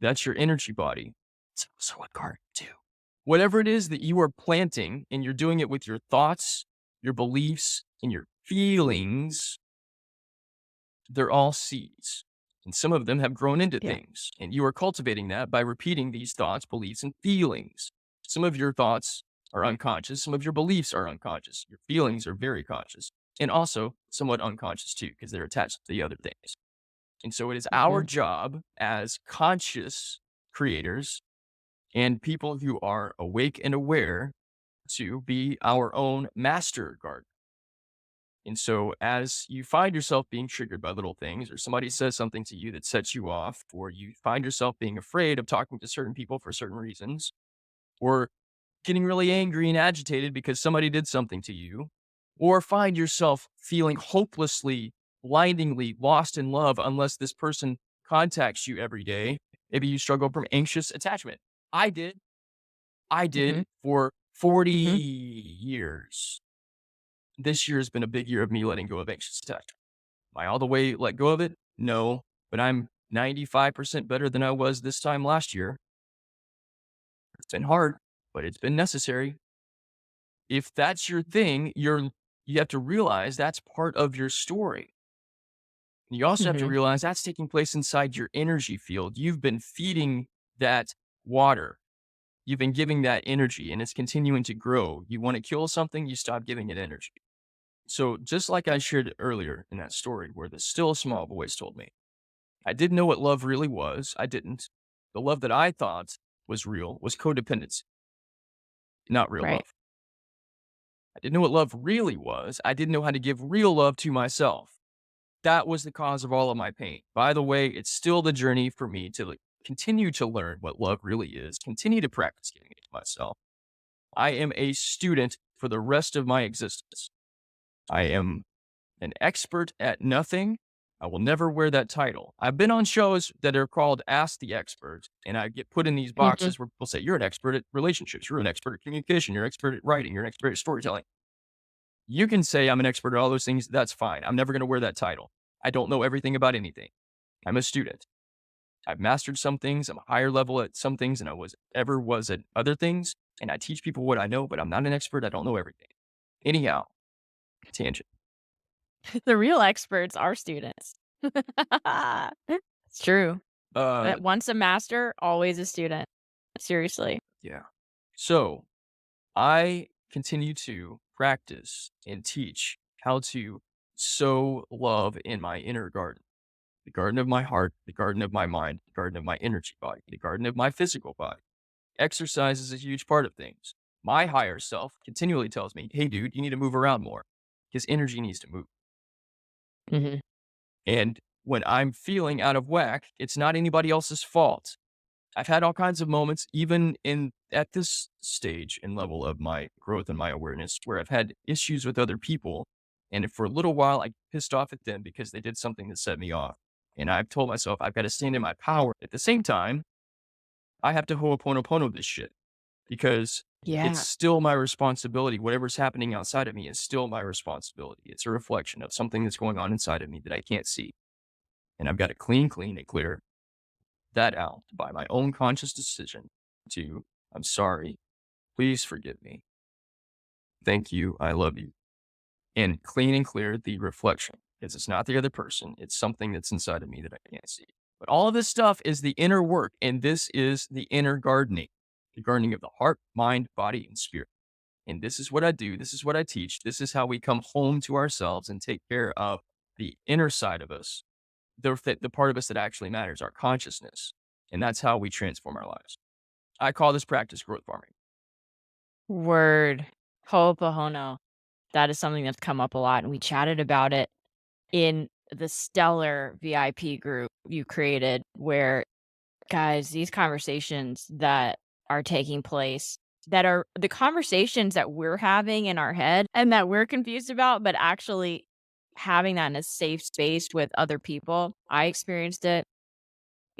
That's your energy body. It's also a garden too. Whatever it is that you are planting, and you're doing it with your thoughts, your beliefs, and your feelings, they're all seeds. And some of them have grown into Yeah. things. And you are cultivating that by repeating these thoughts, beliefs, and feelings. Some of your thoughts are unconscious. Some of your beliefs are unconscious. Your feelings are very conscious and also somewhat unconscious too, because they're attached to the other things. And so it is our Mm-hmm. job as conscious creators and people who are awake and aware to be our own master gardener. And so, as you find yourself being triggered by little things, or somebody says something to you that sets you off, or you find yourself being afraid of talking to certain people for certain reasons, or getting really angry and agitated because somebody did something to you, or find yourself feeling hopelessly, blindingly lost in love unless this person contacts you every day. Maybe you struggle from anxious attachment. I did. I Mm-hmm. did for 40 Mm-hmm. years. This year has been a big year of me letting go of anxious attachment. Am I all the way let go of it? No, but I'm 95% better than I was this time last year. It's been hard, but it's been necessary. If that's your thing, you have to realize that's part of your story. You also have to Mm-hmm. realize that's taking place inside your energy field. You've been feeding that water. You've been giving that energy and it's continuing to grow. You want to kill something, you stop giving it energy. So just like I shared earlier in that story where the still small voice told me, I didn't know what love really was. I didn't. The love that I thought was real was codependency, not real Right. love. I didn't know what love really was. I didn't know how to give real love to myself. That was the cause of all of my pain. By the way, it's still the journey for me to continue to learn what love really is, continue to practice giving it to myself. I am a student for the rest of my existence. I am an expert at nothing. I will never wear that title. I've been on shows that are called Ask the Expert, and I get put in these Mm-hmm. boxes where people say, you're an expert at relationships, you're an expert at communication, you're an expert at writing, you're an expert at storytelling. You can say I'm an expert at all those things. That's fine. I'm never going to wear that title. I don't know everything about anything. I'm a student. I've mastered some things. I'm a higher level at some things than I ever was at other things. And I teach people what I know, but I'm not an expert. I don't know everything. Anyhow, tangent. The real experts are students. It's true. Uh, Once a master, always a student. Seriously. yeah. So I continue to practice and teach how to sow love in my inner garden, the garden of my heart, the garden of my mind, the garden of my energy body, the garden of my physical body. Exercise is a huge part of things. My higher self continually tells me, hey, dude, you need to move around more because energy needs to move. Mhm. And when I'm feeling out of whack, it's not anybody else's fault. I've had all kinds of moments, even at this stage and level of my growth and my awareness, where I've had issues with other people. And for a little while, I pissed off at them because they did something that set me off. And I've told myself I've got to stand in my power. At the same time, I have to ho'oponopono this shit because it's Yeah. still my responsibility. Whatever's happening outside of me is still my responsibility. It's a reflection of something that's going on inside of me that I can't see. And I've got to clean and clear that out by my own conscious decision to, I'm sorry, please forgive me. Thank you. I love you. And clean and clear the reflection because it's not the other person. It's something that's inside of me that I can't see. But all of this stuff is the inner work. And this is the inner gardening, the gardening of the heart, mind, body, and spirit. And this is what I do. This is what I teach. This is how we come home to ourselves and take care of the inner side of us the part of us that actually matters, our consciousness. And that's how we transform our lives. I call this practice growth farming. Word. Ho'oponopono. That is something that's come up a lot, and we chatted about it in the stellar VIP group you created where, guys, these conversations that are taking place, that are the conversations that we're having in our head and that we're confused about, but actually having that in a safe space with other people. I experienced it.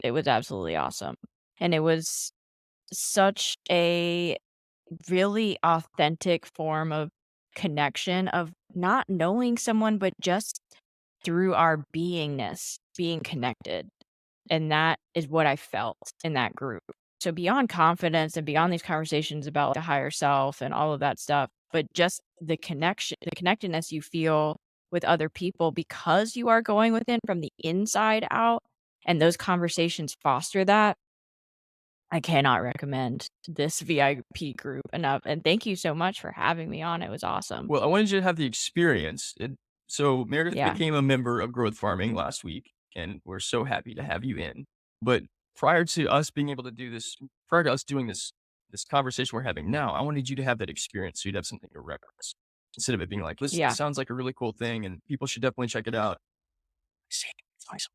It was absolutely awesome. And it was such a really authentic form of connection, of not knowing someone, but just through our beingness, being connected. And that is what I felt in that group. So beyond confidence and beyond these conversations about the higher self and all of that stuff, but just the connection, the connectedness you feel with other people because you are going within from the inside out, and those conversations foster that. I cannot recommend this VIP group enough. And thank you so much for having me on. It was awesome. Well, I wanted you to have the experience. So Meredith Yeah. became a member of Growth Farming last week, and we're so happy to have you in. But prior to us being able to do this, prior to us doing this conversation we're having now, I wanted you to have that experience so you'd have something to reference instead of it being like, listen, it Yeah. sounds like a really cool thing, and people should definitely check it out. See, it's awesome.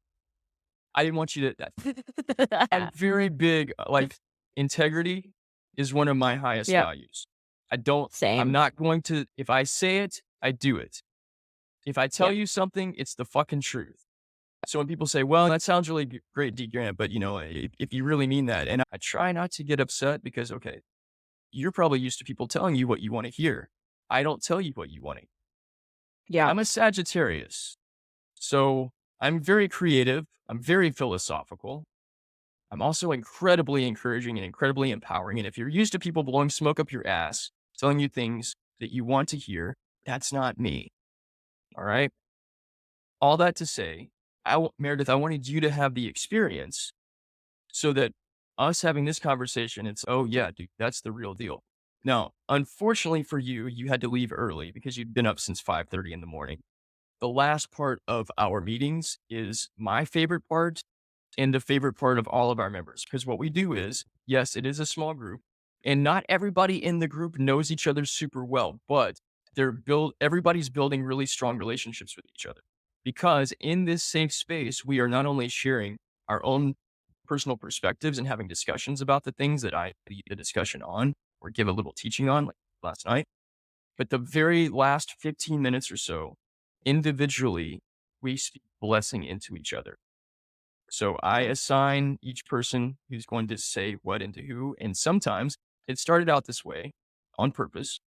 I didn't want you to. I'm very big. Like integrity is one of my highest Yep. values. I don't. I'm Same. not going to. If I say it, I do it. If I tell Yep. you something, it's the fucking truth. So when people say, "Well, that sounds really great, D. Grant," but if you really mean that, and I try not to get upset because, okay, you're probably used to people telling you what you want to hear. I don't tell you what you want to. Yeah. I'm a Sagittarius, so I'm very creative. I'm very philosophical. I'm also incredibly encouraging and incredibly empowering. And if you're used to people blowing smoke up your ass, telling you things that you want to hear, that's not me. All right. All that to say, Meredith, I wanted you to have the experience so that us having this conversation, it's, oh, yeah, dude, that's the real deal. Now, unfortunately for you, you had to leave early because you'd been up since 5:30 in the morning. The last part of our meetings is my favorite part and the favorite part of all of our members. Because what we do is, yes, it is a small group, and not everybody in the group knows each other super well, but everybody's building really strong relationships with each other. Because in this safe space, we are not only sharing our own personal perspectives and having discussions about the things that I lead the discussion on or give a little teaching on, like last night, but the very last 15 minutes or so, individually, we speak blessing into each other. So I assign each person who's going to say what into who. And sometimes it started out this way on purpose.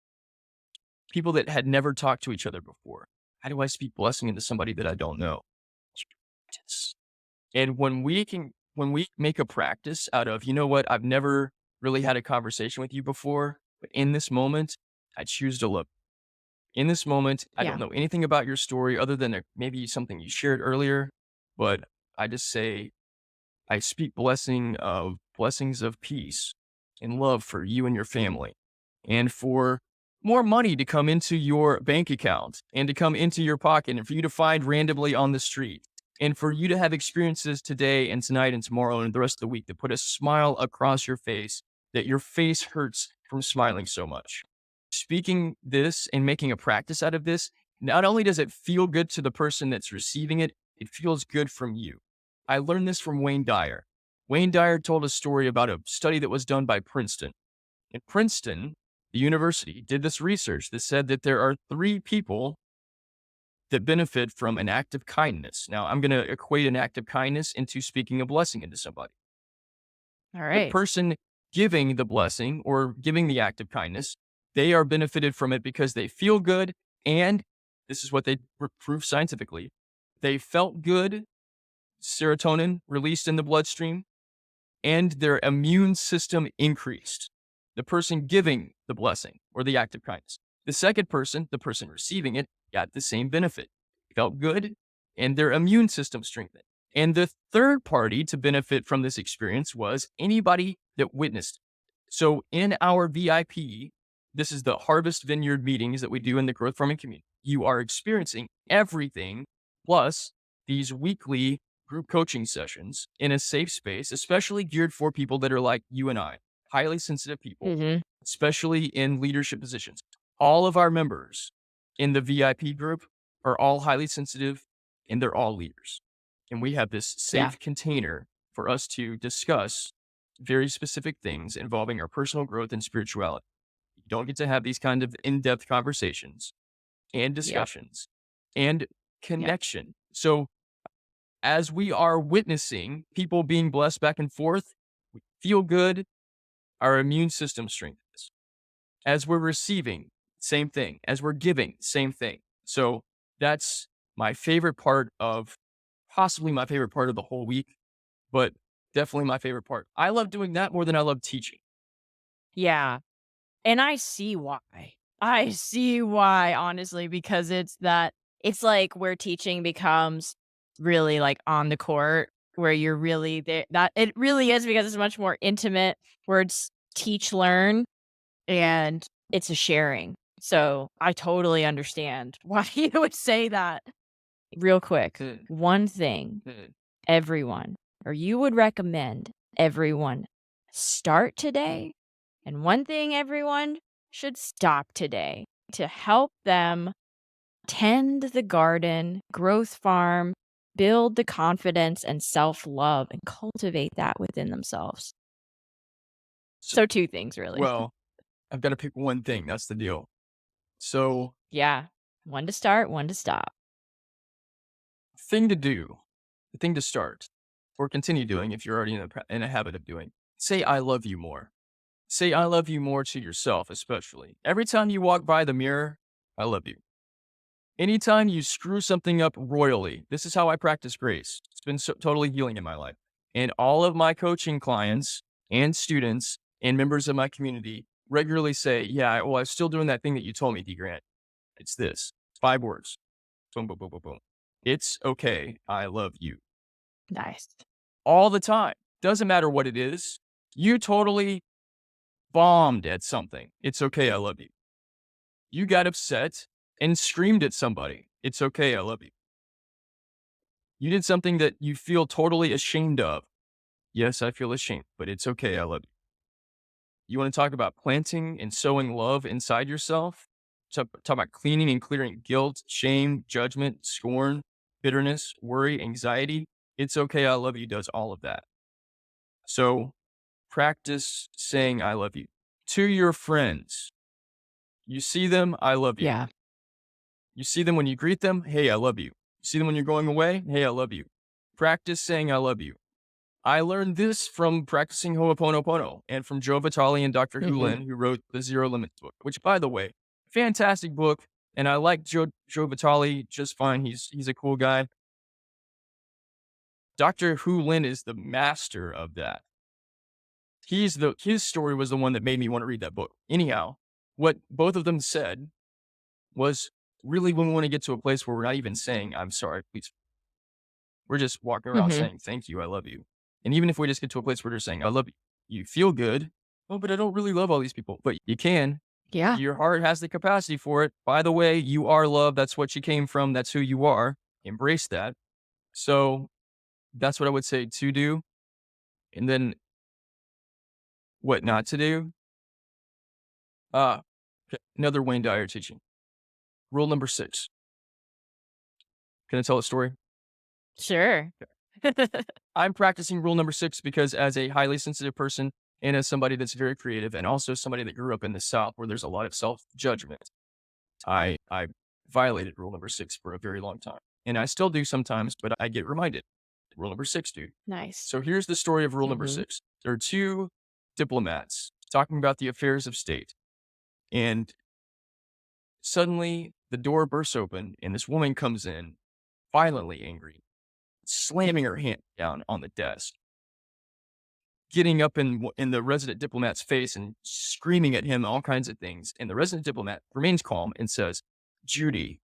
People that had never talked to each other before. How do I speak blessing into somebody that I don't know? Practice. And when we make a practice out of, you know what, I've never really had a conversation with you before, but in this moment, I choose to look. In this moment, I don't Yeah. know anything about your story other than maybe something you shared earlier, but I just say, I speak blessings of peace and love for you and your family, and for more money to come into your bank account and to come into your pocket and for you to find randomly on the street and for you to have experiences today and tonight and tomorrow and the rest of the week that put a smile across your face that your face hurts from smiling so much. Speaking this and making a practice out of this, not only does it feel good to the person that's receiving it, it feels good from you. I learned this from Wayne Dyer. Wayne Dyer told a story about a study that was done by Princeton. In Princeton, the university did this research that said that there are 3 people that benefit from an act of kindness. Now, I'm going to equate an act of kindness into speaking a blessing into somebody. All The right. person giving the blessing or giving the act of kindness, they are benefited from it because they feel good. And this is what they prove scientifically. They felt good, serotonin released in the bloodstream, and their immune system increased. The person giving the blessing or the act of kindness. The second person, the person receiving it, got the same benefit. Felt good, and their immune system strengthened. And the third party to benefit from this experience was anybody that witnessed. So in our VIP, this is the Harvest Vineyard meetings that we do in the growth farming community. You are experiencing everything plus these weekly group coaching sessions in a safe space, especially geared for people that are like you and I, highly sensitive people, Mm-hmm. especially in leadership positions. All of our members in the VIP group are all highly sensitive and they're all leaders. And we have this Yeah. safe container for us to discuss very specific things involving our personal growth and spirituality. You don't get to have these kind of in depth conversations and Yep. discussions and Yep. connection. So, as we are witnessing people being blessed back and forth, we feel good, our immune system strengthens. As we're receiving, same thing. As we're giving, same thing. So, that's my favorite part of possibly my favorite part of the whole week, but definitely my favorite part. I love doing that more than I love teaching. Yeah. And I see why. I see why, honestly, because it's like where teaching becomes really like on the court where you're really there. That it really is because it's much more intimate, where it's teach, learn, and it's a sharing. So I totally understand why you would say that. Real quick, Hmm, one thing hmm. everyone, or you would recommend everyone start today, and one thing everyone should stop today to help them tend the garden, growth farm, build the confidence and self love, and cultivate that within themselves. So, So, two things really. well, I've got to pick one thing. That's the deal. So, Yeah. One to start, one to stop. thing to do, the thing to start or continue doing if you're already in a habit of doing, say, I love you more. Say, I love you more to yourself, especially. Every time you walk by the mirror, I love you. Anytime you screw something up royally, this is how I practice grace. It's been totally healing in my life. And all of my coaching clients and students and members of my community regularly say, yeah, well, I'm still doing that thing that you told me, D. Grant. It's this 5 words. Boom, boom, boom, boom, boom. It's okay. I love you. Nice. All the time. Doesn't matter what it is. You totally bombed at something. It's okay. I love you. You got upset and screamed at somebody. It's okay. I love you. You did something that you feel totally ashamed of. Yes, I feel ashamed, but it's okay. I love you. You want to talk about planting and sowing love inside yourself? Talk about cleaning and clearing guilt, shame, judgment, scorn, bitterness, worry, anxiety. It's okay. I love you does all of that. So practice saying I love you to your friends. You see them, I love you. Yeah. You see them when you greet them, hey, I love you. You see them when you're going away, hey, I love you. Practice saying I love you. I learned this from practicing Ho'oponopono and from Joe Vitale and Dr. Hmm. Hulin, who wrote the Zero Limits book, which, by the way, fantastic book. And I like Joe Vitale just fine. He's a cool guy. Dr. Hulin is the master of that. His story was the one that made me want to read that book. Anyhow, what both of them said was really when we want to get to a place where we're not even saying I'm sorry, please. We're just walking around Hmm. saying thank you, I love you. And even if we just get to a place where we're saying I love you, you feel good. Oh, but I don't really love all these people. But you can. Yeah. Your heart has the capacity for it. By the way, you are loved. That's what you came from. That's who you are. Embrace that. So that's what I would say to do. And then what not to do. Uh, another Wayne Dyer teaching. Rule number 6. Can I tell a story? Sure. I'm practicing rule number 6 because as a highly sensitive person and as somebody that's very creative and also somebody that grew up in the South where there's a lot of self-judgment, I violated rule number 6 for a very long time. And I still do sometimes, but I get reminded. Rule number 6, dude. Nice. So here's the story of rule number Hmm. 6. There are two diplomats talking about the affairs of state. And suddenly the door bursts open and this woman comes in violently angry, slamming her hand down on the desk, getting up in the resident diplomat's face and screaming at him all kinds of things. And the resident diplomat remains calm and says, Judy,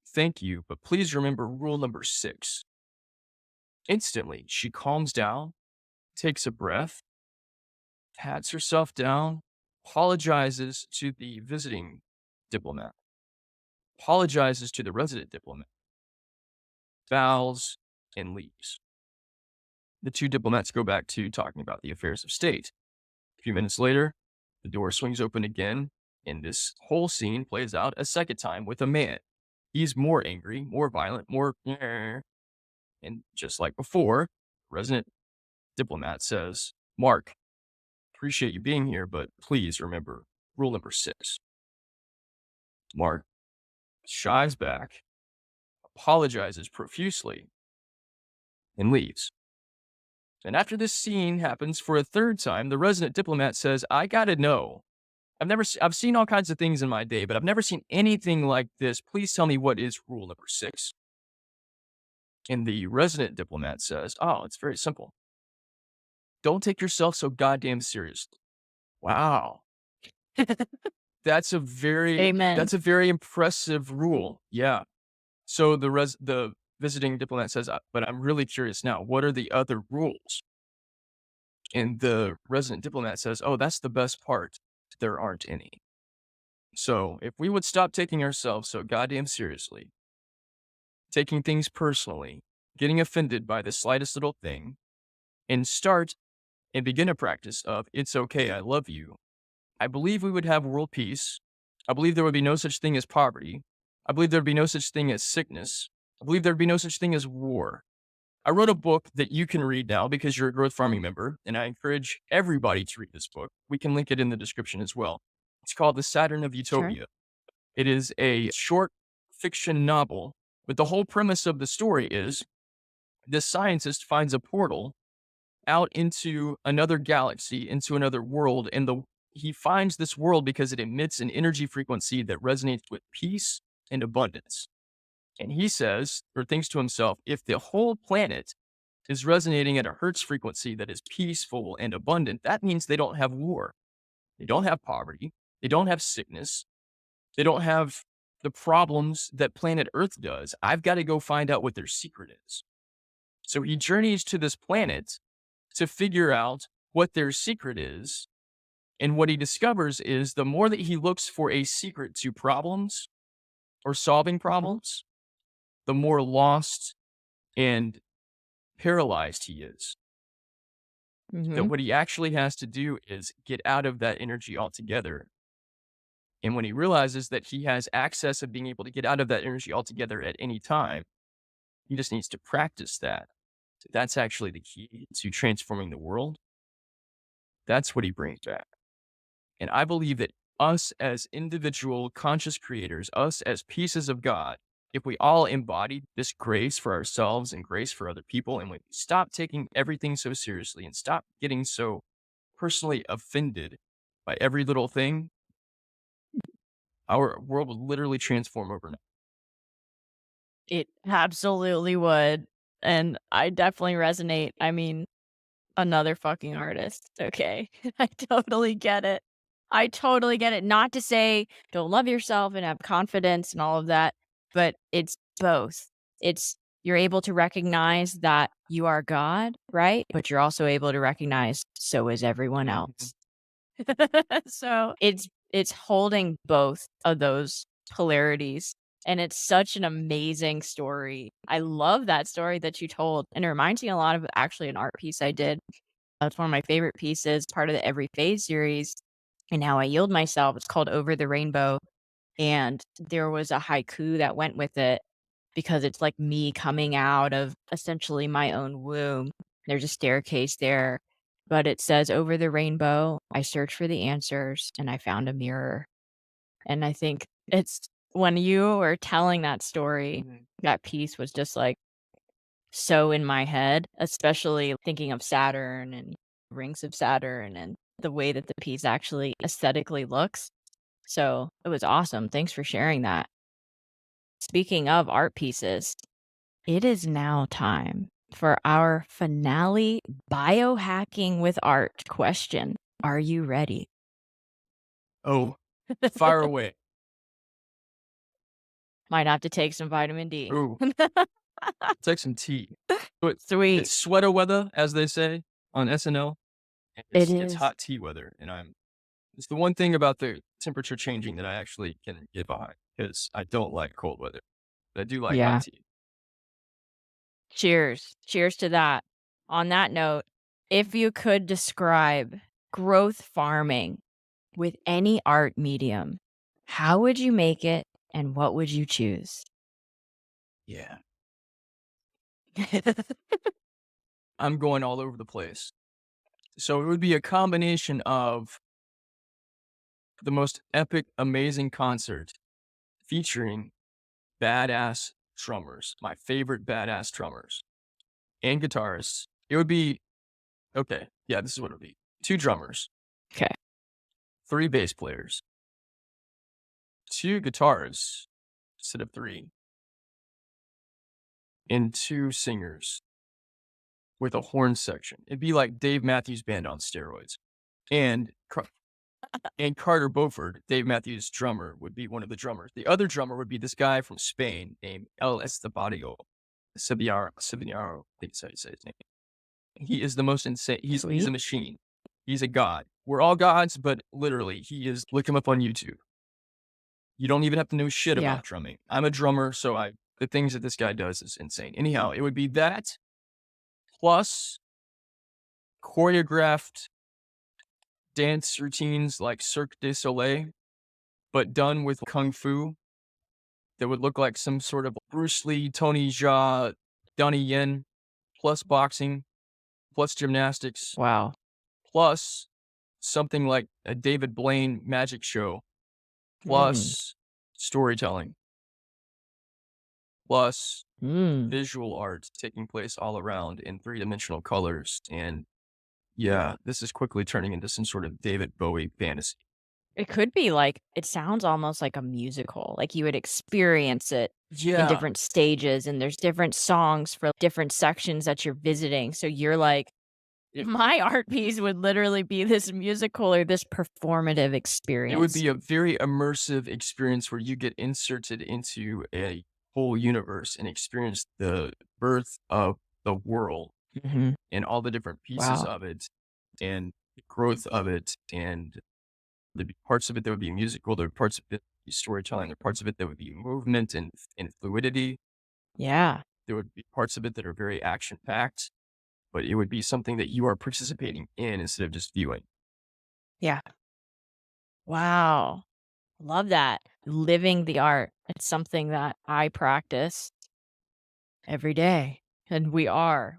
thank you, but please remember rule number 6. Instantly, she calms down, takes a breath, pats herself down, apologizes to the visiting diplomat, apologizes to the resident diplomat, bows, and leaves. The two diplomats go back to talking about the affairs of state. A few minutes later, the door swings open again, and this whole scene plays out a second time with a man. He's more angry, more violent, more. And just like before, resident diplomat says, Mark, appreciate you being here, but please remember rule number 6. Mark shies back, apologizes profusely, and leaves. And after this scene happens for a third time, the resident diplomat says, I gotta know. I've seen all kinds of things in my day, but I've never seen anything like this. Please tell me what is rule number 6. And the resident diplomat says, oh, it's very simple. Don't take yourself so goddamn seriously. Wow. That's a very Amen. that's a very impressive rule. Yeah. So the visiting diplomat says, but I'm really curious now. What are the other rules? And the resident diplomat says, oh, that's the best part. There aren't any. So if we would stop taking ourselves so goddamn seriously, taking things personally, getting offended by the slightest little thing, and start and begin a practice of it's okay, I love you, I believe we would have world peace. I believe there would be no such thing as poverty. I believe there would be no such thing as sickness. I believe there'd be no such thing as war. I wrote a book that you can read now because you're a growth farming member, and I encourage everybody to read this book. We can link it in the description as well. It's called The Saturn of Sure. Utopia. It is a short fiction novel, but the whole premise of the story is this scientist finds a portal out into another galaxy, into another world, and he finds this world because it emits an energy frequency that resonates with peace and abundance. And he says, or thinks to himself, if the whole planet is resonating at a Hertz frequency that is peaceful and abundant, that means they don't have war. They don't have poverty. They don't have sickness. They don't have the problems that planet Earth does. I've got to go find out what their secret is. So he journeys to this planet to figure out what their secret is. And what he discovers is the more that he looks for a secret to problems or solving problems, the more lost and paralyzed he is. That Mm-hmm. what he actually has to do is get out of that energy altogether. And when he realizes that he has access of being able to get out of that energy altogether at any time, he just needs to practice that. That's actually the key to transforming the world. That's what he brings back. And I believe that us as individual conscious creators, us as pieces of God, if we all embodied this grace for ourselves and grace for other people, and we stop taking everything so seriously and stop getting so personally offended by every little thing, our world would literally transform overnight. It absolutely would. And I definitely resonate. I mean, another fucking artist. Okay. I totally get it. I totally get it. Not to say don't love yourself and have confidence and all of that, but it's both. It's you're able to recognize that you are God, right? But you're also able to recognize so is everyone Mhm. else. So it's holding both of those polarities. And it's such an amazing story. I love that story that you told. And it reminds me a lot of actually an art piece I did. That's one of my favorite pieces, part of the Every Phase series. And How I Yield Myself. It's called Over the Rainbow. And there was a haiku that went with it because it's like me coming out of essentially my own womb. There's a staircase there, but it says, Over the rainbow, I searched for the answers and I found a mirror. And I think it's when you were telling that story, Mhm. that piece was just like so in my head, especially thinking of Saturn and rings of Saturn and the way that the piece actually aesthetically looks. So it was awesome. Thanks for sharing that. Speaking of art pieces, it is now time for our finale biohacking with art question. Are you ready? Oh, fire away. Might have to take some vitamin D. Ooh, take some tea. But it's Sweet. sweater weather, as they say on SNL. And It it's is. hot tea weather, and it's the one thing about the temperature changing that I actually can get behind because I don't like cold weather, but I do like hot Yeah. tea. Cheers. Cheers to that. On that note, if you could describe growth farming with any art medium, how would you make it and what would you choose? Yeah. I'm going all over the place. So it would be a combination of the most epic, amazing concert featuring badass drummers, my favorite badass drummers and guitarists. It would be okay. Yeah, this is what it would be: two drummers, Okay. three bass players, two guitars instead of three, and two singers with a horn section. It'd be like Dave Matthews Band on steroids. And and Carter Beauford, Dave Matthews' drummer, would be one of the drummers. The other drummer would be this guy from Spain named El Estebario Cibiaro, I think that's how you say his name. He is the most insane. He's a Sweet. machine. He's a god. We're all gods, but literally, he is. Look him up on YouTube. You don't even have to know shit Yeah. about drumming. I'm a drummer, so the things that this guy does is insane. Anyhow, it would be that plus choreographed dance routines like Cirque du Soleil, but done with kung fu that would look like some sort of Bruce Lee, Tony Jaa, Donnie Yen, plus boxing, plus gymnastics, Wow. plus something like a David Blaine magic show, Mm. plus storytelling, plus Mm. visual art taking place all around in three-dimensional colors. And yeah, this is quickly turning into some sort of David Bowie fantasy. It could be like it sounds almost like a musical, like you would experience it in Yeah, different stages, and there's different songs for different sections that you're visiting, so you're like, it, "My art piece would literally be this musical or this performative it would experience." be a very immersive experience where you get inserted into a whole universe and experience the birth of the world Mhm. and all the different pieces Wow. of it and the growth of it. And there'd be parts of it that would be musical, there are parts of it that would be storytelling, there are parts of it that would be movement and fluidity. Yeah. There would be parts of it that are very action packed, but it would be something that you are participating in instead of just viewing. Yeah. Wow. Love that. Living the art. It's something that I practice every day. And we are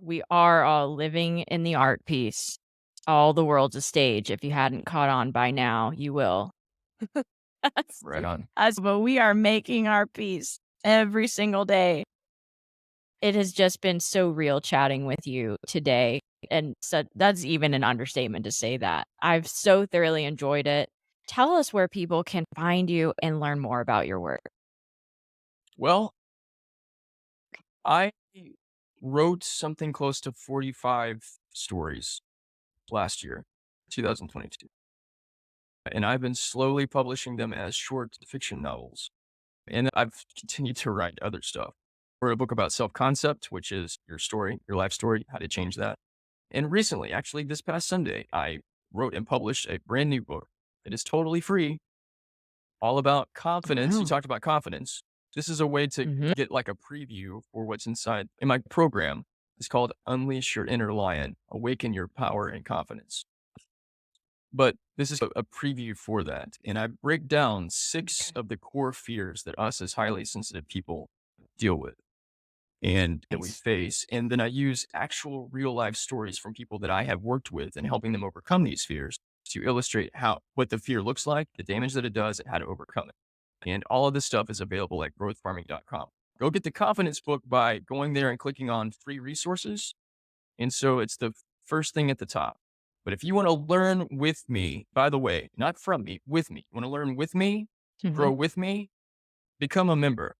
all living in the art piece. All the world's a stage. If you hadn't caught on by now, you will. That's, Right on. but we are making our piece every single day. It has just been so real chatting with you today. And so that's even an understatement to say that. I've so thoroughly enjoyed it. Tell us where people can find you and learn more about your work. Well, I wrote something close to 45 stories last year, 2022. And I've been slowly publishing them as short fiction novels. And I've continued to write other stuff. Wrote a book about self concept, which is your story, your life story, how to change that. And recently, actually, this past Sunday, I wrote and published a brand new book that is totally free, all about confidence. You Wow. talked about confidence. This is a way to Mhm. get like a preview for what's inside in my program. It's called Unleash Your Inner Lion, Awaken Your Power and Confidence. But this is a preview for that. And I break down six of the core fears that us as highly sensitive people deal with and that we Nice. face. And then I use actual real life stories from people that I have worked with and helping them overcome these fears to illustrate what the fear looks like, the damage that it does, and how to overcome it. And all of this stuff is available at growthfarming.com. Go get the confidence book by going there and clicking on free resources. And so it's the first thing at the top. But if you want to learn with me, by the way, not from me, with me, want to learn with me, Mhm. grow with me, become a member.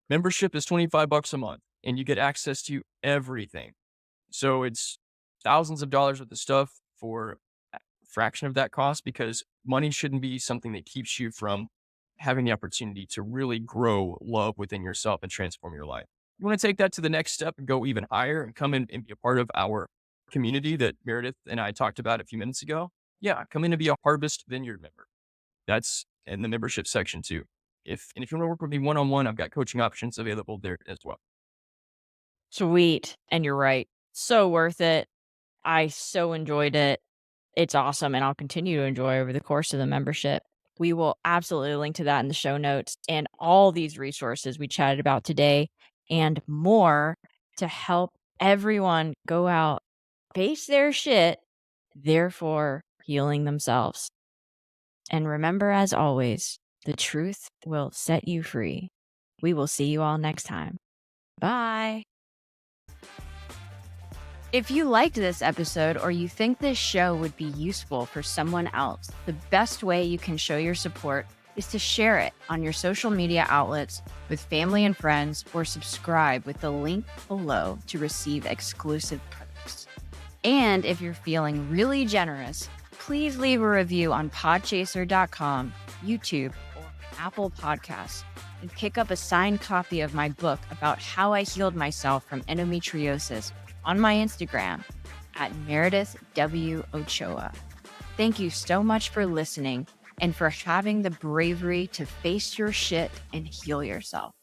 Membership is 25 bucks a month and you get access to everything. So it's thousands of dollars worth of stuff for a fraction of that cost because money shouldn't be something that keeps you from having the opportunity to really grow love within yourself and transform your life. You want to take that to the next step and go even higher and come in and be a part of our community that Meredith and I talked about a few minutes ago. Yeah, come in and be a Harvest Vineyard member. That's in the membership section too. If you want to work with me one on one, I've got coaching options available there as well. Sweet. And you're right. So worth it. I so enjoyed it. It's awesome, and I'll continue to enjoy over the course of the membership. We will absolutely link to that in the show notes and all these resources we chatted about today and more to help everyone go out, face their shit, therefore healing themselves. And remember, as always, the truth will set you free. We will see you all next time. Bye. If you liked this episode or you think this show would be useful for someone else, the best way you can show your support is to share it on your social media outlets with family and friends, or subscribe with the link below to receive exclusive perks. And if you're feeling really generous, please leave a review on podchaser.com, YouTube, or Apple Podcasts, and pick up a signed copy of my book about how I healed myself from endometriosis on my Instagram at Meredith W. Ochoa. Thank you so much for listening and for having the bravery to face your shit and heal yourself.